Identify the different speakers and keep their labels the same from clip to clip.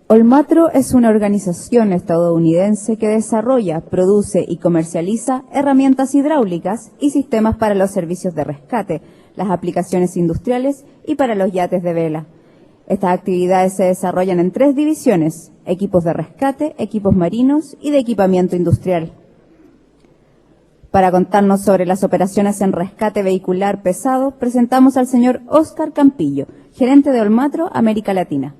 Speaker 1: Olmatro es una organización estadounidense que desarrolla, produce y comercializa herramientas hidráulicas y sistemas para los servicios de rescate, las aplicaciones industriales y para los yates de vela. Estas actividades se desarrollan en 3 divisiones: equipos de rescate, equipos marinos y de equipamiento industrial. Para contarnos sobre las operaciones en rescate vehicular pesado, presentamos al señor Óscar Campillo, gerente de Olmatro América Latina.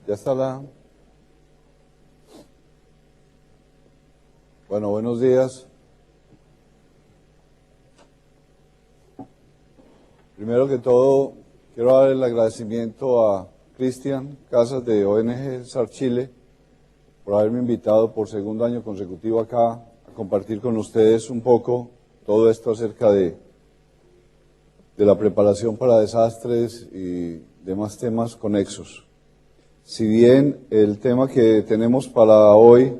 Speaker 2: Ya está la... Bueno, buenos días. Primero que todo, quiero dar el agradecimiento a Cristian Casas de ONG SAR Chile por haberme invitado por segundo año consecutivo acá a compartir con ustedes un poco todo esto acerca de la preparación para desastres y demás temas conexos. Si bien el tema que tenemos para hoy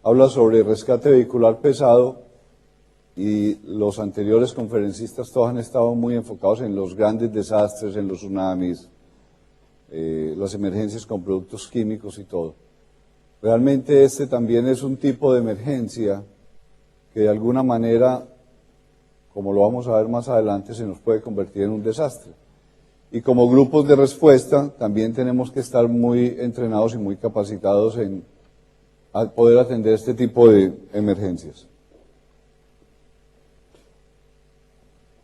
Speaker 2: habla sobre rescate vehicular pesado y los anteriores conferencistas todos han estado muy enfocados en los grandes desastres, en los tsunamis, las emergencias con productos químicos y todo. Realmente este también es un tipo de emergencia que de alguna manera, como lo vamos a ver más adelante, se nos puede convertir en un desastre. Y como grupos de respuesta también tenemos que estar muy entrenados y muy capacitados en poder atender este tipo de emergencias.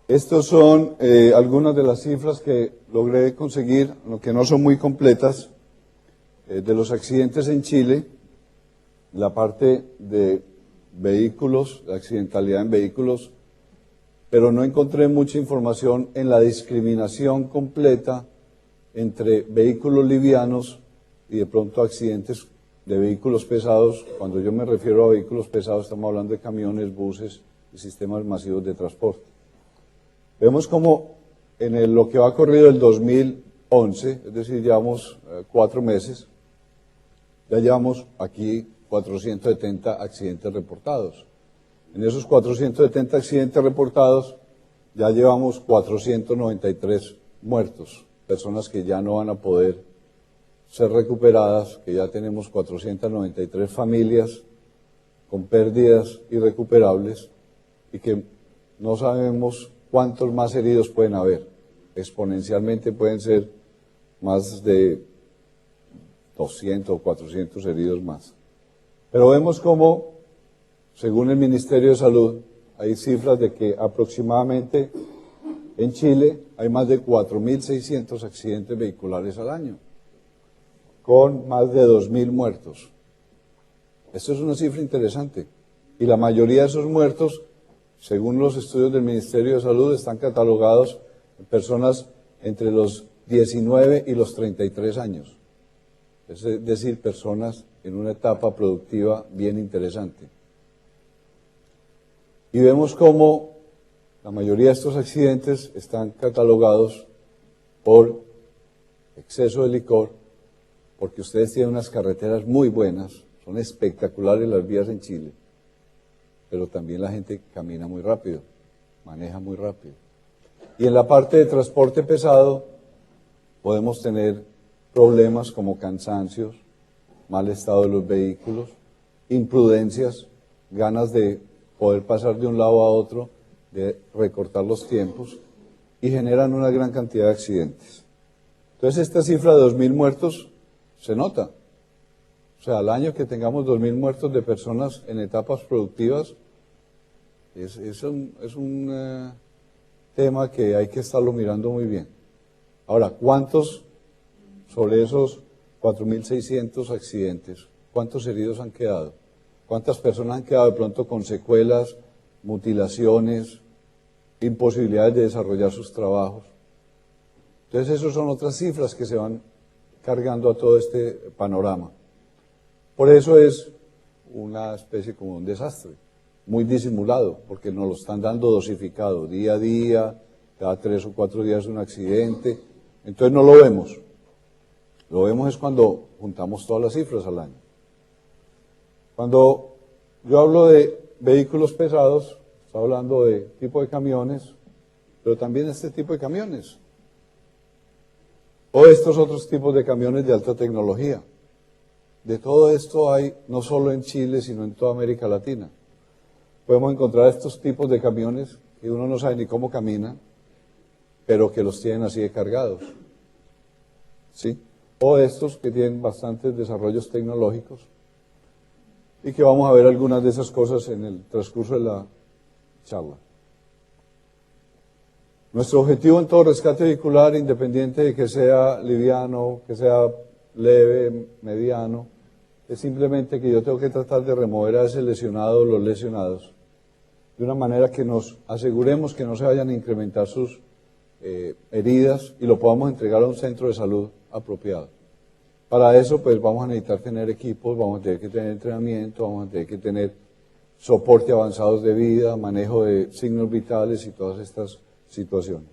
Speaker 2: Estas son algunas de las cifras que logré conseguir, que no son muy completas, de los accidentes en Chile, la parte de vehículos, la accidentalidad en vehículos, pero no encontré mucha información en la discriminación completa entre vehículos livianos y de pronto accidentes de vehículos pesados. Cuando yo me refiero a vehículos pesados estamos hablando de camiones, buses y sistemas masivos de transporte. Vemos como en lo que va corrido el 2011, es decir, llevamos 4 meses, ya llevamos aquí 470 accidentes reportados. En esos 470 accidentes reportados ya llevamos 493 muertos, personas que ya no van a poder ser recuperadas, que ya tenemos 493 familias con pérdidas irrecuperables y que no sabemos cuántos más heridos pueden haber. Exponencialmente pueden ser más de 200 o 400 heridos más. Pero vemos cómo, según el Ministerio de Salud, hay cifras de que aproximadamente en Chile hay más de 4.600 accidentes vehiculares al año, con más de 2.000 muertos. Esto es una cifra interesante. Y la mayoría de esos muertos, según los estudios del Ministerio de Salud, están catalogados en personas entre los 19 y los 33 años. Es decir, personas en una etapa productiva bien interesante. Y vemos cómo la mayoría de estos accidentes están catalogados por exceso de licor, porque ustedes tienen unas carreteras muy buenas, son espectaculares las vías en Chile, pero también la gente camina muy rápido, maneja muy rápido. Y en la parte de transporte pesado podemos tener problemas como cansancios, mal estado de los vehículos, imprudencias, ganas de poder pasar de un lado a otro, de recortar los tiempos, y generan una gran cantidad de accidentes. Entonces esta cifra de 2.000 muertos se nota. O sea, al año que tengamos 2.000 muertos de personas en etapas productivas, es un tema que hay que estarlo mirando muy bien. Ahora, ¿cuántos sobre esos 4.600 accidentes, cuántos heridos han quedado? ¿Cuántas personas han quedado de pronto con secuelas, mutilaciones, imposibilidades de desarrollar sus trabajos? Entonces, esas son otras cifras que se van cargando a todo este panorama. Por eso es una especie como un desastre, muy disimulado, porque nos lo están dando dosificado, día a día, cada 3 o 4 días un accidente, Entonces no lo vemos. Lo vemos es cuando juntamos todas las cifras al año. Cuando yo hablo de vehículos pesados, estoy hablando de tipo de camiones, pero también este tipo de camiones. O estos otros tipos de camiones de alta tecnología. De todo esto hay no solo en Chile, sino en toda América Latina. Podemos encontrar estos tipos de camiones que uno no sabe ni cómo caminan, pero que los tienen así de cargados. ¿Sí? O estos que tienen bastantes desarrollos tecnológicos y que vamos a ver algunas de esas cosas en el transcurso de la charla. Nuestro objetivo en todo rescate vehicular, independiente de que sea liviano, que sea leve, mediano, es simplemente que yo tengo que tratar de remover a ese lesionado o los lesionados de una manera que nos aseguremos que no se vayan a incrementar sus heridas y lo podamos entregar a un centro de salud apropiado. Para eso, pues vamos a necesitar tener equipos, vamos a tener que tener entrenamiento, vamos a tener que tener soporte avanzados de vida, manejo de signos vitales y todas estas situaciones.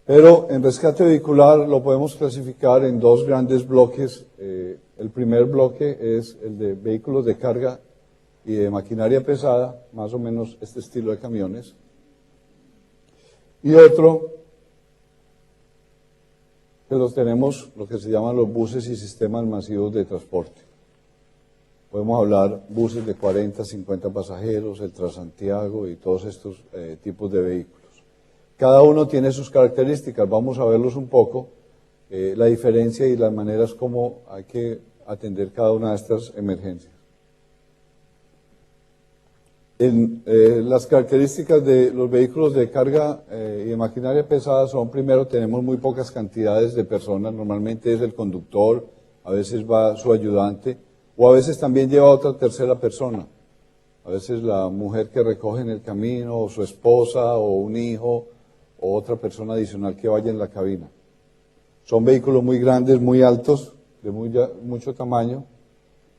Speaker 2: Pero en rescate vehicular lo podemos clasificar en dos grandes bloques. El primer bloque es el de vehículos de carga y de maquinaria pesada, más o menos este estilo de camiones. Y otro, que los tenemos, lo que se llaman los buses y sistemas masivos de transporte. Podemos hablar buses de 40, 50 pasajeros, el Transantiago y todos estos tipos de vehículos. Cada uno tiene sus características, vamos a verlos un poco, la diferencia y las maneras como hay que atender cada una de estas emergencias. Las características de los vehículos de carga y de maquinaria pesada son, primero, tenemos muy pocas cantidades de personas, normalmente es el conductor, a veces va su ayudante, o a veces también lleva otra tercera persona, a veces la mujer que recoge en el camino, o su esposa, o un hijo, o otra persona adicional que vaya en la cabina. Son vehículos muy grandes, muy altos, de mucho tamaño.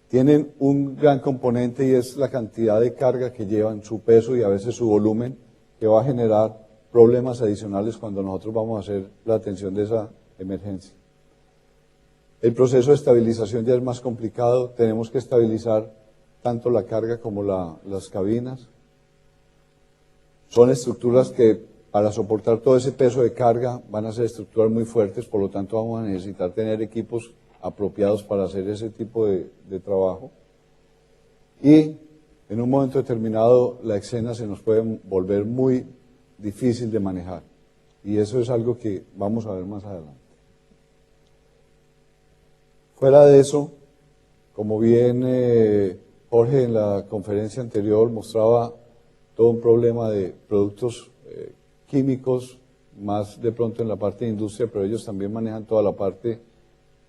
Speaker 2: Tienen un gran componente y es la cantidad de carga que llevan, su peso y a veces su volumen, que va a generar problemas adicionales cuando nosotros vamos a hacer la atención de esa emergencia. El proceso de estabilización ya es más complicado, tenemos que estabilizar tanto la carga como las cabinas. Son estructuras que para soportar todo ese peso de carga van a ser estructuras muy fuertes, por lo tanto vamos a necesitar tener equipos apropiados para hacer ese tipo de trabajo. Y en un momento determinado la escena se nos puede volver muy difícil de manejar. Y eso es algo que vamos a ver más adelante. Fuera de eso, como bien Jorge en la conferencia anterior mostraba todo un problema de productos químicos, más de pronto en la parte de industria, pero ellos también manejan toda la parte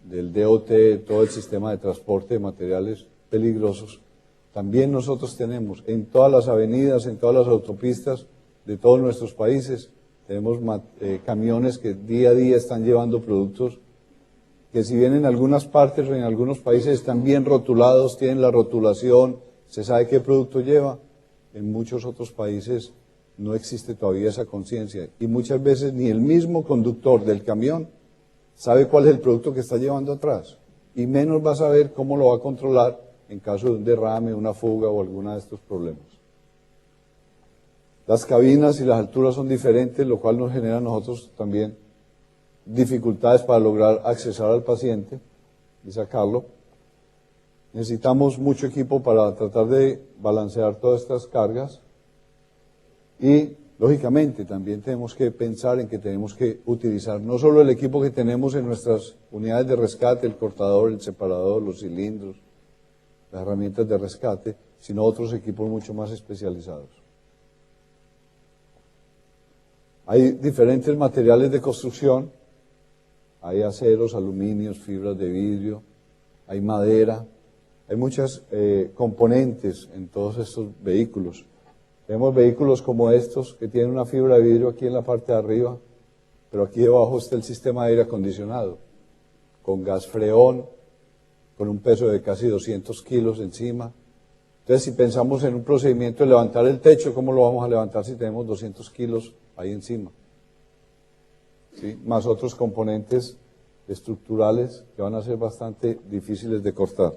Speaker 2: del DOT, todo el sistema de transporte de materiales peligrosos. También nosotros tenemos en todas las avenidas, en todas las autopistas de todos nuestros países, tenemos camiones que día a día están llevando productos que si bien en algunas partes o en algunos países están bien rotulados, tienen la rotulación, se sabe qué producto lleva, en muchos otros países no existe todavía esa conciencia y muchas veces ni el mismo conductor del camión sabe cuál es el producto que está llevando atrás y menos va a saber cómo lo va a controlar en caso de un derrame, una fuga o alguna de estos problemas. Las cabinas y las alturas son diferentes, lo cual nos genera a nosotros también dificultades para lograr accesar al paciente y sacarlo. Necesitamos mucho equipo para tratar de balancear todas estas cargas y, lógicamente, también tenemos que pensar en que tenemos que utilizar no solo el equipo que tenemos en nuestras unidades de rescate, el cortador, el separador, los cilindros, las herramientas de rescate, sino otros equipos mucho más especializados. Hay diferentes materiales de construcción, hay aceros, aluminios, fibras de vidrio, hay madera, hay muchas componentes en todos estos vehículos. Tenemos vehículos como estos que tienen una fibra de vidrio aquí en la parte de arriba, pero aquí debajo está el sistema de aire acondicionado, con gas freón, con un peso de casi 200 kilos encima. Entonces, si pensamos en un procedimiento de levantar el techo, ¿cómo lo vamos a levantar si tenemos 200 kilos ahí encima, ¿sí? Más otros componentes estructurales que van a ser bastante difíciles de cortar.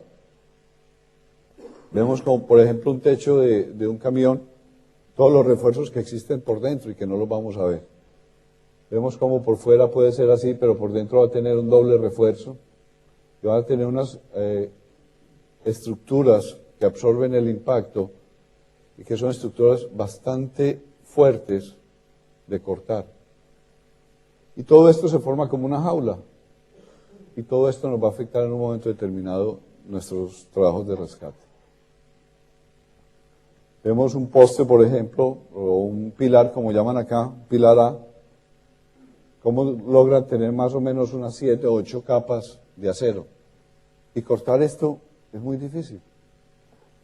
Speaker 2: Vemos como, por ejemplo, un techo de un camión, todos los refuerzos que existen por dentro y que no los vamos a ver. Vemos como por fuera puede ser así, pero por dentro va a tener un doble refuerzo y va a tener unas estructuras que absorben el impacto y que son estructuras bastante fuertes de cortar. Y todo esto se forma como una jaula. Y todo esto nos va a afectar en un momento determinado nuestros trabajos de rescate. Vemos un poste, por ejemplo, o un pilar, como llaman acá, pilar A, cómo logran tener más o menos unas 7 o 8 capas de acero. Y cortar esto es muy difícil.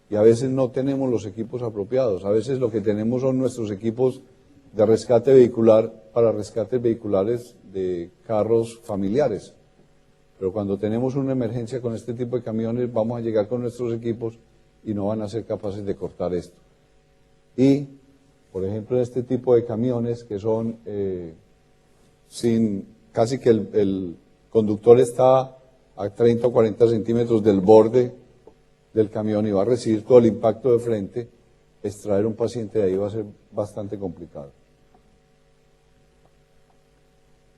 Speaker 2: Y a veces no tenemos los equipos apropiados. A veces lo que tenemos son nuestros equipos de rescate vehicular para rescates vehiculares de carros familiares. Pero cuando tenemos una emergencia con este tipo de camiones, vamos a llegar con nuestros equipos y no van a ser capaces de cortar esto. Y, por ejemplo, este tipo de camiones que son casi que el conductor está a 30 o 40 centímetros del borde del camión y va a recibir todo el impacto de frente, extraer un paciente de ahí va a ser bastante complicado.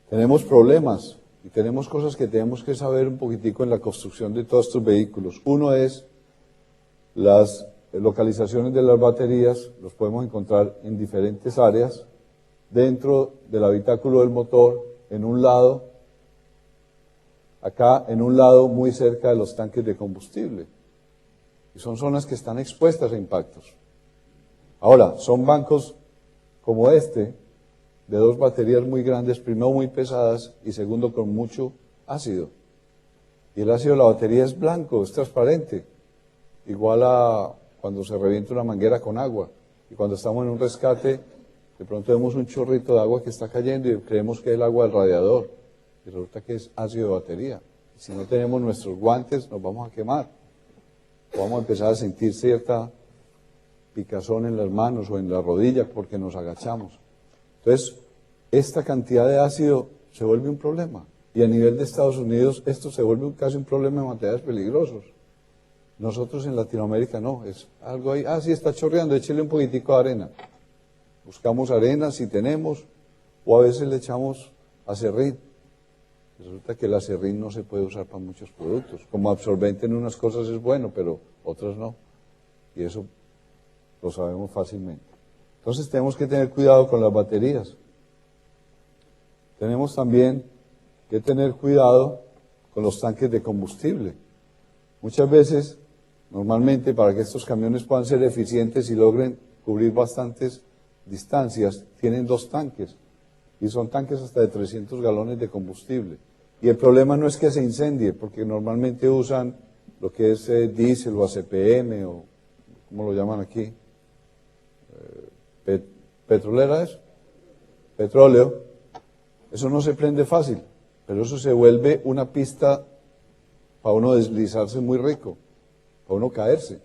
Speaker 2: Tenemos problemas y tenemos cosas que tenemos que saber un poquitico en la construcción de todos estos vehículos. Uno es las localizaciones de las baterías, los podemos encontrar en diferentes áreas, dentro del habitáculo del motor, en un lado, acá en un lado muy cerca de los tanques de combustible. Y son zonas que están expuestas a impactos. Ahora, son bancos como este, de 2 baterías muy grandes, primero muy pesadas y segundo con mucho ácido. Y el ácido de la batería es blanco, es transparente, igual a cuando se revienta una manguera con agua. Y cuando estamos en un rescate, de pronto vemos un chorrito de agua que está cayendo y creemos que es el agua del radiador. Y resulta que es ácido de batería. Y si no tenemos nuestros guantes, nos vamos a quemar. O vamos a empezar a sentir cierta picazón en las manos o en la rodilla porque nos agachamos. Entonces, esta cantidad de ácido se vuelve un problema. Y a nivel de Estados Unidos, esto se vuelve casi un problema de materiales peligrosos. Nosotros en Latinoamérica no, es algo ahí, sí está chorreando, échale un poquitico de arena. Buscamos arena si tenemos, o a veces le echamos acerrín. Resulta que el acerrín no se puede usar para muchos productos. Como absorbente en unas cosas es bueno, pero otras no. Y eso lo sabemos fácilmente. Entonces tenemos que tener cuidado con las baterías. Tenemos también que tener cuidado con los tanques de combustible. Muchas veces, normalmente, para que estos camiones puedan ser eficientes y logren cubrir bastantes distancias, tienen 2 tanques. Y son tanques hasta de 300 galones de combustible. Y el problema no es que se incendie, porque normalmente usan lo que es diésel o ACPM, o ¿cómo lo llaman aquí? ¿Petrolera es? Petróleo. Eso no se prende fácil, pero eso se vuelve una pista para uno deslizarse muy rico, para uno caerse.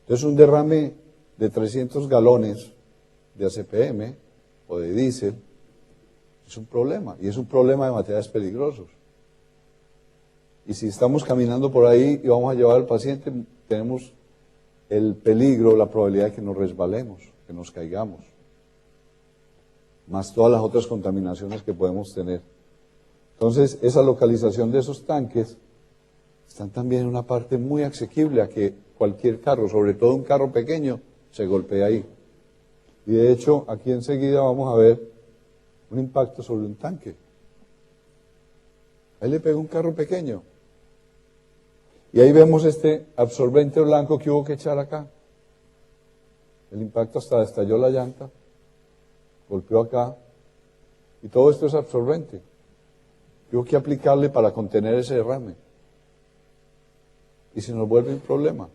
Speaker 2: Entonces un derrame de 300 galones de ACPM o de diésel es un problema, y es un problema de materiales peligrosos. Y si estamos caminando por ahí y vamos a llevar al paciente, tenemos el peligro, la probabilidad de que nos resbalemos, que nos caigamos, más todas las otras contaminaciones que podemos tener. Entonces, esa localización de esos tanques están también en una parte muy asequible a que cualquier carro, sobre todo un carro pequeño, se golpee ahí. Y de hecho, aquí enseguida vamos a ver un impacto sobre un tanque. Ahí le pegó un carro pequeño. Y ahí vemos este absorbente blanco que hubo que echar acá. El impacto hasta estalló la llanta, golpeó acá, y todo esto es absorbente. Hubo que aplicarle para contener ese derrame. Y se nos vuelve un problema.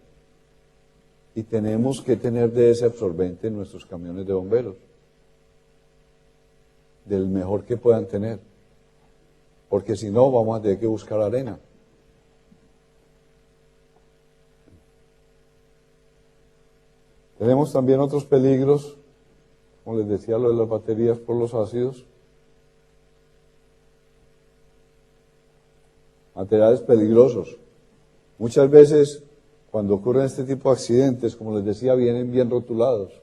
Speaker 2: Y tenemos que tener de ese absorbente en nuestros camiones de bomberos. Del mejor que puedan tener. Porque si no, vamos a tener que buscar arena. Tenemos también otros peligros como les decía, lo de las baterías por los ácidos. Materiales peligrosos. Muchas veces, cuando ocurren este tipo de accidentes, como les decía, vienen bien rotulados.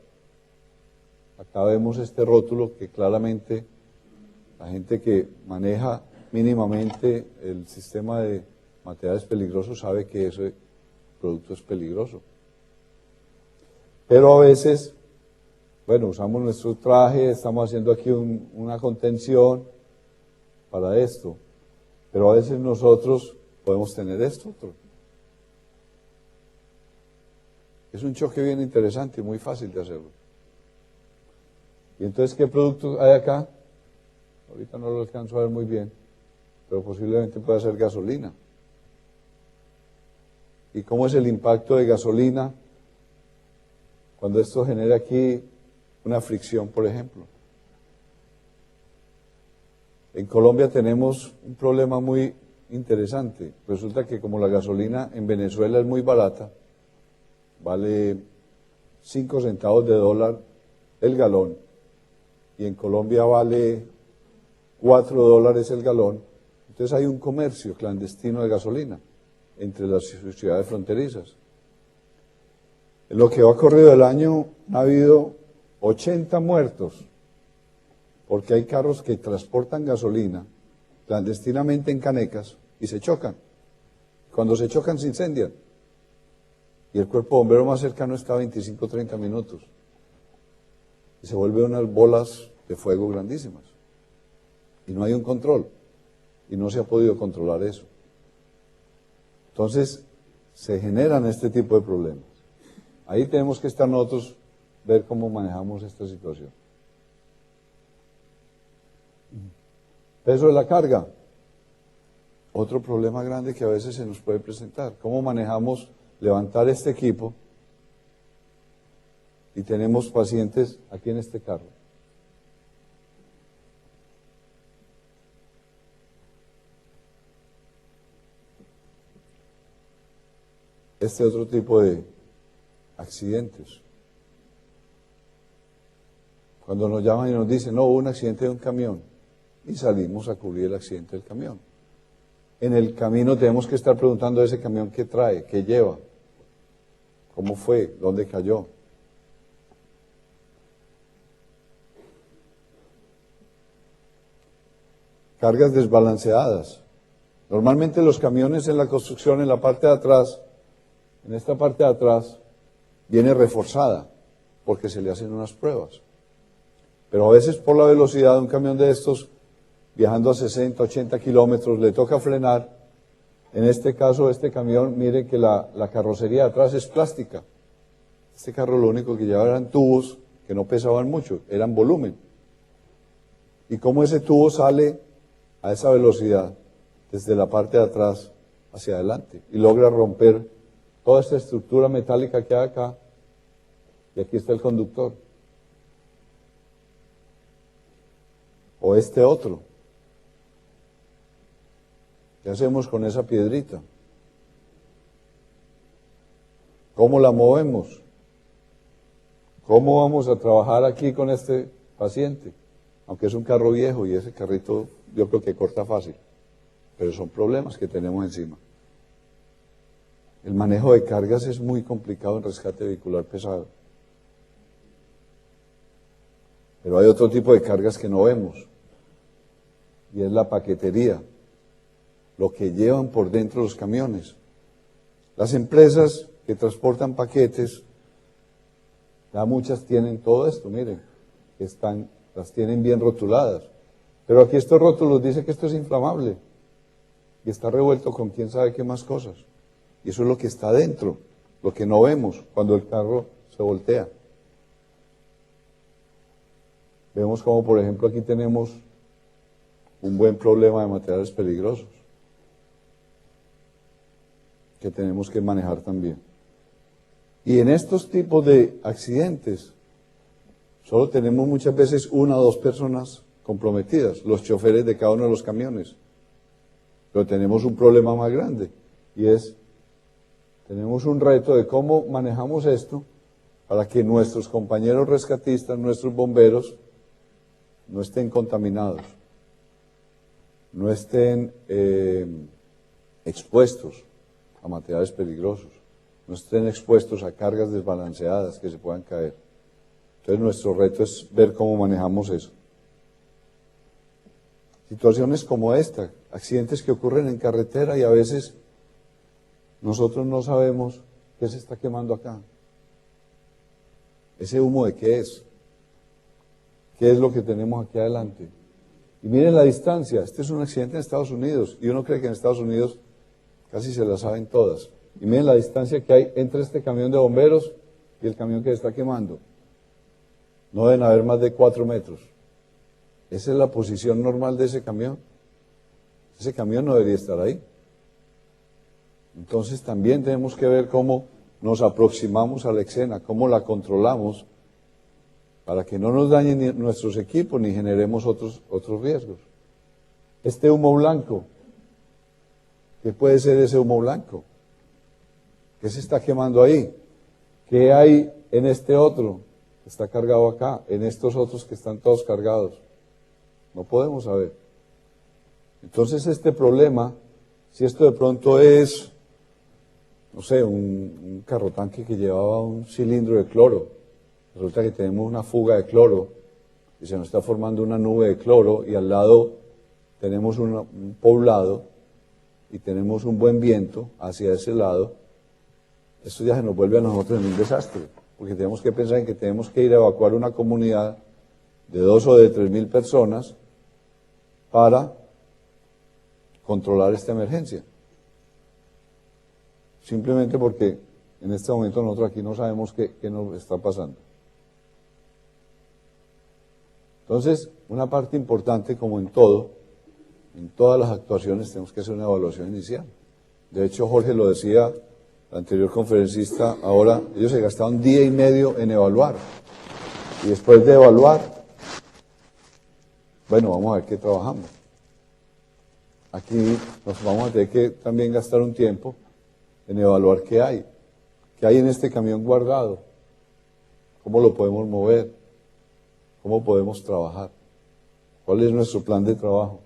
Speaker 2: Acá vemos este rótulo que claramente la gente que maneja mínimamente el sistema de materiales peligrosos sabe que ese producto es peligroso. Pero a veces, bueno, usamos nuestro traje, estamos haciendo aquí una contención para esto, pero a veces nosotros podemos tener esto otro. Es un choque bien interesante y muy fácil de hacerlo. ¿Y entonces qué producto hay acá? Ahorita no lo alcanzo a ver muy bien, pero posiblemente pueda ser gasolina. ¿Y cómo es el impacto de gasolina cuando esto genera aquí una fricción, por ejemplo? En Colombia tenemos un problema muy interesante. Resulta que como la gasolina en Venezuela es muy barata, vale 5 centavos de dólar el galón, y en Colombia vale 4 dólares el galón, entonces hay un comercio clandestino de gasolina entre las ciudades fronterizas. En lo que va corrido del año ha habido 80 muertos, porque hay carros que transportan gasolina clandestinamente en canecas y se chocan. Cuando se chocan se incendian. Y el cuerpo bombero más cercano está a 25 o 30 minutos. Y se vuelven unas bolas de fuego grandísimas. Y no hay un control. Y no se ha podido controlar eso. Entonces, se generan este tipo de problemas. Ahí tenemos que estar nosotros, ver cómo manejamos esta situación. Peso de la carga. Otro problema grande que a veces se nos puede presentar. ¿Cómo manejamos levantar este equipo? Y tenemos pacientes aquí en este carro. Este otro tipo de accidentes. Cuando nos llaman y nos dicen, no, hubo un accidente de un camión, y salimos a cubrir el accidente del camión. En el camino tenemos que estar preguntando a ese camión qué trae, qué lleva, cómo fue, dónde cayó. Cargas desbalanceadas. Normalmente los camiones en la construcción, en la parte de atrás, en esta parte de atrás, viene reforzada, porque se le hacen unas pruebas. Pero a veces por la velocidad de un camión de estos, viajando a 60, 80 kilómetros, le toca frenar. En este caso, este camión, mire que la carrocería de atrás es plástica. Este carro lo único que llevaba eran tubos que no pesaban mucho, eran volumen. Y cómo ese tubo sale a esa velocidad, desde la parte de atrás hacia adelante, y logra romper toda esta estructura metálica que hay acá, y aquí está el conductor. O este otro. ¿Qué hacemos con esa piedrita? ¿Cómo la movemos? ¿Cómo vamos a trabajar aquí con este paciente? Aunque es un carro viejo y ese carrito yo creo que corta fácil, pero son problemas que tenemos encima. El manejo de cargas es muy complicado en rescate vehicular pesado. Pero hay otro tipo de cargas que no vemos, y es la paquetería, lo que llevan por dentro los camiones. Las empresas que transportan paquetes, ya muchas tienen todo esto, miren, las tienen bien rotuladas. Pero aquí estos rótulos dicen que esto es inflamable, y está revuelto con quién sabe qué más cosas. Y eso es lo que está dentro, lo que no vemos cuando el carro se voltea. Vemos como, por ejemplo, aquí tenemos un buen problema de materiales peligrosos que tenemos que manejar también. Y en estos tipos de accidentes, solo tenemos muchas veces una o dos personas comprometidas, los choferes de cada uno de los camiones. Pero tenemos un problema más grande, y es, tenemos un reto de cómo manejamos esto para que nuestros compañeros rescatistas, nuestros bomberos, no estén contaminados, no estén expuestos a materiales peligrosos, no estén expuestos a cargas desbalanceadas que se puedan caer. Entonces nuestro reto es ver cómo manejamos eso. Situaciones como esta, accidentes que ocurren en carretera y a veces nosotros no sabemos qué se está quemando acá. ¿Ese humo de qué es? ¿Qué es lo que tenemos aquí adelante? Y miren la distancia, este es un accidente en Estados Unidos y uno cree que en Estados Unidos casi se la saben todas. Y miren la distancia que hay entre este camión de bomberos y el camión que se está quemando. No deben haber más de 4 metros. Esa es la posición normal de ese camión. Ese camión no debería estar ahí. Entonces también tenemos que ver cómo nos aproximamos a la escena, cómo la controlamos para que no nos dañen ni nuestros equipos ni generemos otros riesgos. Este humo blanco, ¿qué puede ser ese humo blanco? ¿Qué se está quemando ahí? ¿Qué hay en este otro que está cargado acá? En estos otros que están todos cargados. No podemos saber. Entonces este problema, si esto de pronto es, no sé, un carrotanque que llevaba un cilindro de cloro, resulta que tenemos una fuga de cloro y se nos está formando una nube de cloro y al lado tenemos un poblado y tenemos un buen viento hacia ese lado, esto ya se nos vuelve a nosotros en un desastre, porque tenemos que pensar en que tenemos que ir a evacuar una comunidad de 2 o de 3.000 personas para controlar esta emergencia. Simplemente porque en este momento nosotros aquí no sabemos qué nos está pasando. Entonces, una parte importante, como en todo, en todas las actuaciones tenemos que hacer una evaluación inicial. De hecho, Jorge lo decía, el anterior conferencista, ahora ellos se gastaron 1 día y medio en evaluar. Y después de evaluar, bueno, vamos a ver qué trabajamos. Aquí nos vamos a tener que también gastar un tiempo en evaluar qué hay en este camión guardado, cómo lo podemos mover, cómo podemos trabajar, cuál es nuestro plan de trabajo.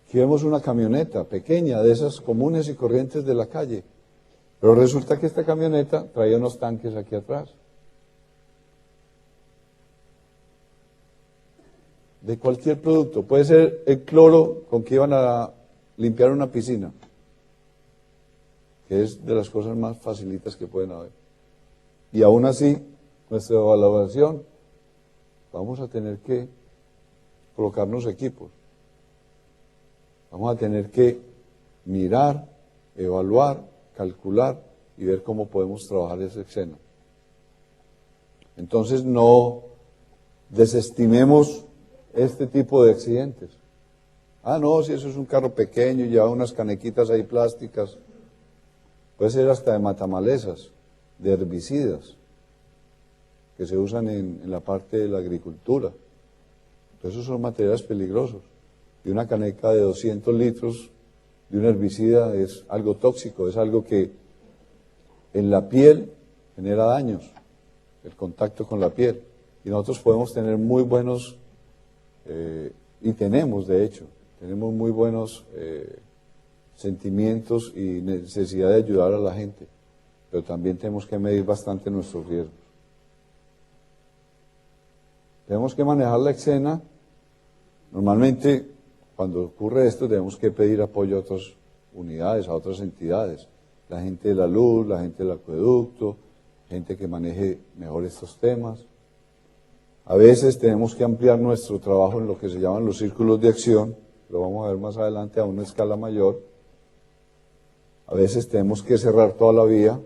Speaker 2: Aquí vemos una camioneta pequeña, de esas comunes y corrientes de la calle, pero resulta que esta camioneta traía unos tanques aquí atrás. De cualquier producto, puede ser el cloro con que iban a limpiar una piscina, que es de las cosas más facilitas que pueden haber. Y aún así, nuestra evaluación, vamos a tener que colocarnos equipos. Vamos a tener que mirar, evaluar, calcular y ver cómo podemos trabajar esa escena. Entonces no desestimemos este tipo de accidentes. Ah, no, si eso es un carro pequeño y lleva unas canequitas ahí plásticas, puede ser hasta de matamalezas, de herbicidas, que se usan en la parte de la agricultura. Entonces, esos son materiales peligrosos. Y una caneca de 200 litros de un herbicida es algo tóxico, es algo que en la piel genera daños, el contacto con la piel. Y nosotros podemos tener muy buenos, y tenemos de hecho, tenemos muy buenos sentimientos y necesidad de ayudar a la gente, pero también tenemos que medir bastante nuestros riesgos. Tenemos que manejar la escena. Normalmente, cuando ocurre esto, tenemos que pedir apoyo a otras unidades, a otras entidades, la gente de la luz, la gente del acueducto, gente que maneje mejor estos temas. A veces tenemos que ampliar nuestro trabajo en lo que se llaman los círculos de acción, lo vamos a ver más adelante a una escala mayor. A veces tenemos que cerrar toda la vía,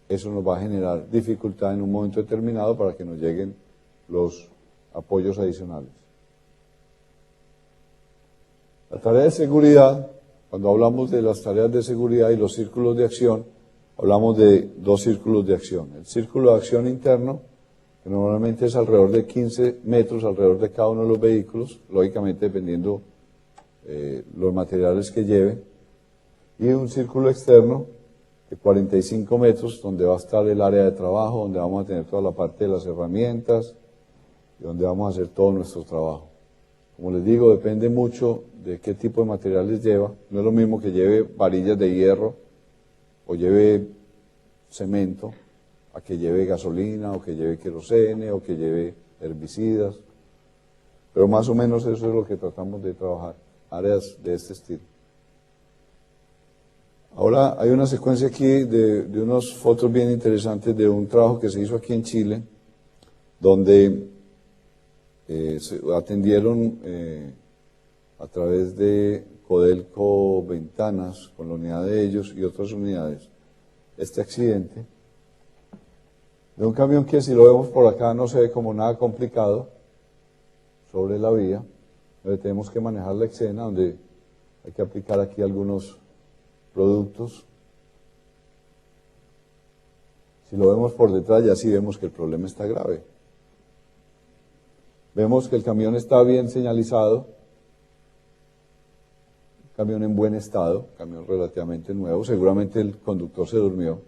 Speaker 2: eso nos va a generar dificultad en un momento determinado para que nos lleguen los apoyos adicionales. La tarea de seguridad, cuando hablamos de las tareas de seguridad y los círculos de acción, hablamos de 2 círculos de acción. El círculo de acción interno, que normalmente es alrededor de 15 metros alrededor de cada uno de los vehículos, lógicamente dependiendo los materiales que lleve, y un círculo externo, de 45 metros, donde va a estar el área de trabajo, donde vamos a tener toda la parte de las herramientas y donde vamos a hacer todo nuestro trabajo. Como les digo, depende mucho de qué tipo de materiales lleva. No es lo mismo que lleve varillas de hierro o lleve cemento, a que lleve gasolina o que lleve querosene o que lleve herbicidas. Pero más o menos eso es lo que tratamos de trabajar, áreas de este estilo. Ahora hay una secuencia aquí de unas fotos bien interesantes de un trabajo que se hizo aquí en Chile, donde se atendieron a través de Codelco Ventanas, con la unidad de ellos y otras unidades, este accidente de un camión que, si lo vemos por acá, no se ve como nada complicado sobre la vía, donde tenemos que manejar la escena, donde hay que aplicar aquí algunos productos. Si lo vemos por detrás, ya sí vemos que el problema está grave. Vemos que el camión está bien señalizado, camión en buen estado, camión relativamente nuevo. Seguramente el conductor se durmió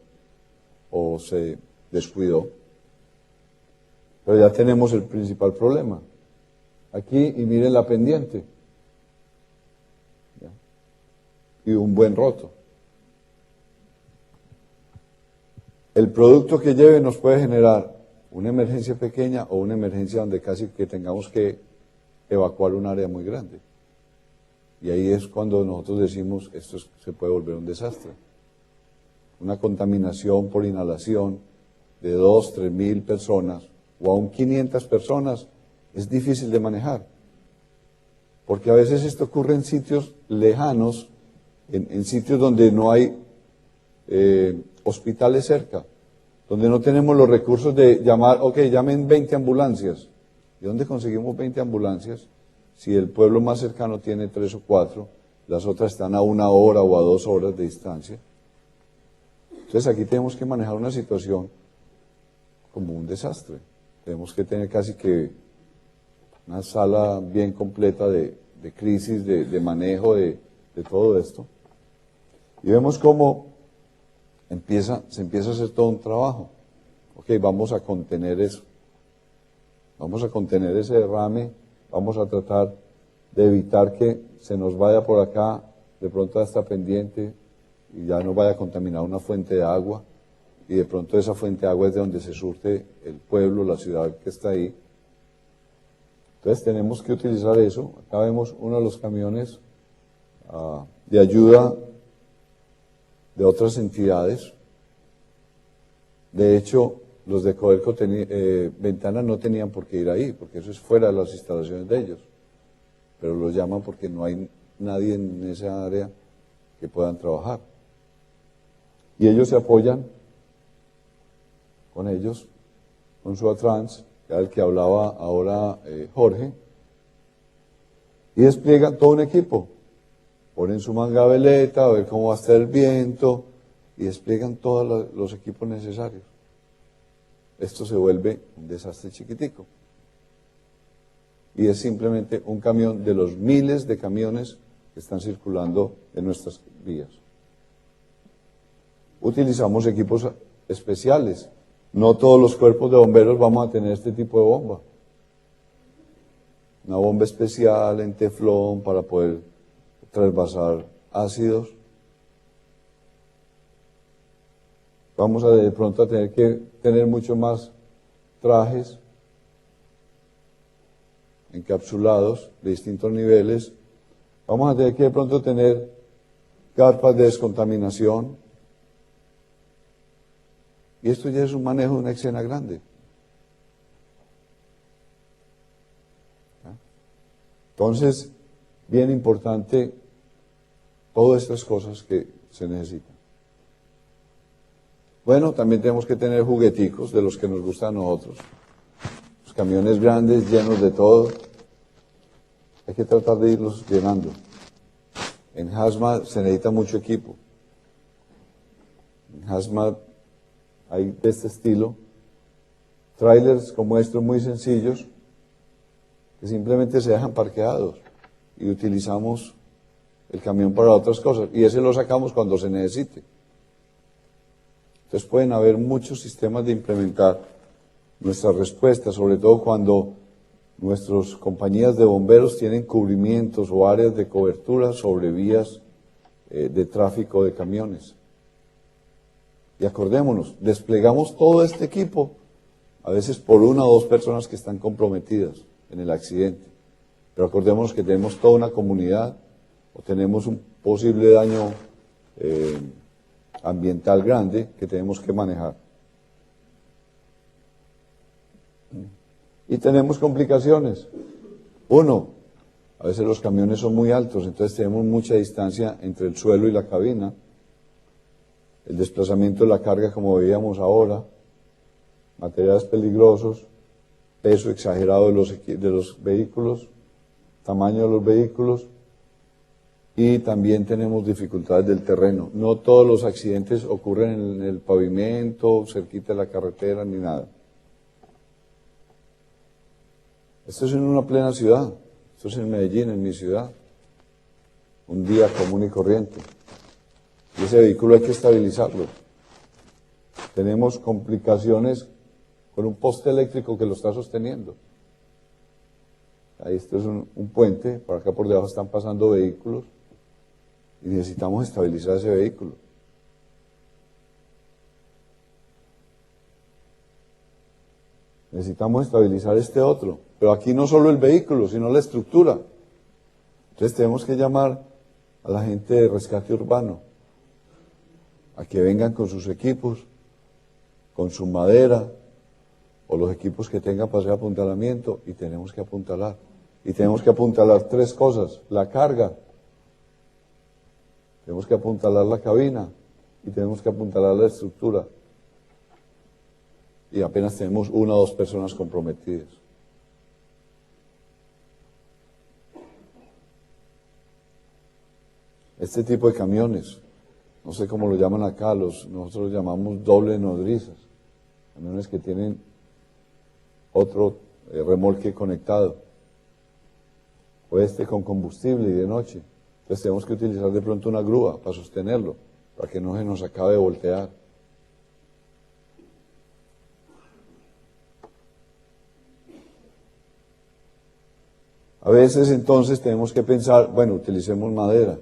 Speaker 2: o se descuidó. Pero ya tenemos el principal problema. Aquí, y miren la pendiente. ¿Ya? Y un buen roto. El producto que lleve nos puede generar una emergencia pequeña o una emergencia donde casi que tengamos que evacuar un área muy grande. Y ahí es cuando nosotros decimos, esto se puede volver un desastre. Una contaminación por inhalación de 2, 3 mil personas o aún 500 personas es difícil de manejar. Porque a veces esto ocurre en sitios lejanos, en sitios donde no hay hospitales cerca, donde no tenemos los recursos de llamar, ok, llamen 20 ambulancias. ¿Y dónde conseguimos 20 ambulancias? Si el pueblo más cercano tiene 3 o 4, las otras están a 1 hora o a 2 horas de distancia. Entonces aquí tenemos que manejar una situación como un desastre. Tenemos que tener casi que una sala bien completa de crisis, de manejo de todo esto. Y vemos cómo se empieza a hacer todo un trabajo. Ok, vamos a contener eso. Vamos a contener ese derrame, vamos a tratar de evitar que se nos vaya por acá, de pronto a esta pendiente, y ya no vaya a contaminar una fuente de agua, y de pronto esa fuente de agua es de donde se surte el pueblo, la ciudad que está ahí. Entonces tenemos que utilizar eso. Acá vemos uno de los camiones de ayuda de otras entidades. De hecho, los de Codelco Ventanas no tenían por qué ir ahí, porque eso es fuera de las instalaciones de ellos. Pero los llaman porque no hay nadie en esa área que puedan trabajar. Y ellos se apoyan con ellos, con Suatrans, que era el que hablaba ahora Jorge, y despliegan todo un equipo. Ponen su mangaveleta, a ver cómo va a estar el viento, y despliegan todos los equipos necesarios. Esto se vuelve un desastre chiquitico. Y es simplemente un camión de los miles de camiones que están circulando en nuestras vías. Utilizamos equipos especiales. No todos los cuerpos de bomberos vamos a tener este tipo de bomba. Una bomba especial en teflón para poder trasvasar ácidos. Vamos a de pronto a tener que tener mucho más trajes encapsulados de distintos niveles. Vamos a tener que de pronto tener carpas de descontaminación. Y esto ya es un manejo de una escena grande. Entonces, bien importante todas estas cosas que se necesitan. Bueno, también tenemos que tener jugueticos de los que nos gustan a nosotros. Los camiones grandes, llenos de todo. Hay que tratar de irlos llenando. En hazmat se necesita mucho equipo. En hazmat hay de este estilo. Trailers como estos muy sencillos, que simplemente se dejan parqueados y utilizamos el camión para otras cosas. Y ese lo sacamos cuando se necesite. Entonces pueden haber muchos sistemas de implementar nuestras respuestas, sobre todo cuando nuestras compañías de bomberos tienen cubrimientos o áreas de cobertura sobre vías de tráfico de camiones. Y acordémonos, desplegamos todo este equipo, a veces por una o dos personas que están comprometidas en el accidente. Pero acordémonos que tenemos toda una comunidad o tenemos un posible daño ambiental grande que tenemos que manejar. Y tenemos complicaciones. Uno, a veces los camiones son muy altos, entonces tenemos mucha distancia entre el suelo y la cabina. El desplazamiento de la carga, como veíamos ahora, materiales peligrosos, peso exagerado de los vehículos, tamaño de los vehículos, y también tenemos dificultades del terreno. No todos los accidentes ocurren en el pavimento, cerquita de la carretera, ni nada. Esto es en una plena ciudad, esto es en Medellín, en mi ciudad, un día común y corriente. Y ese vehículo hay que estabilizarlo. Tenemos complicaciones con un poste eléctrico que lo está sosteniendo. Ahí esto es un puente, por acá por debajo están pasando vehículos y necesitamos estabilizar ese vehículo. Necesitamos estabilizar este otro, pero aquí no solo el vehículo, sino la estructura. Entonces tenemos que llamar a la gente de rescate urbano a que vengan con sus equipos, con su madera o los equipos que tengan para hacer apuntalamiento, y tenemos que apuntalar. Y tenemos que apuntalar tres cosas: la carga, tenemos que apuntalar la cabina y tenemos que apuntalar la estructura. Y apenas tenemos una o dos personas comprometidas. Este tipo de camiones, no sé cómo lo llaman acá, nosotros los llamamos doble nodrizas, camiones que tienen otro remolque conectado, o con combustible y de noche. Entonces tenemos que utilizar de pronto una grúa para sostenerlo, para que no se nos acabe de voltear. A veces entonces tenemos que pensar, bueno, utilicemos madera.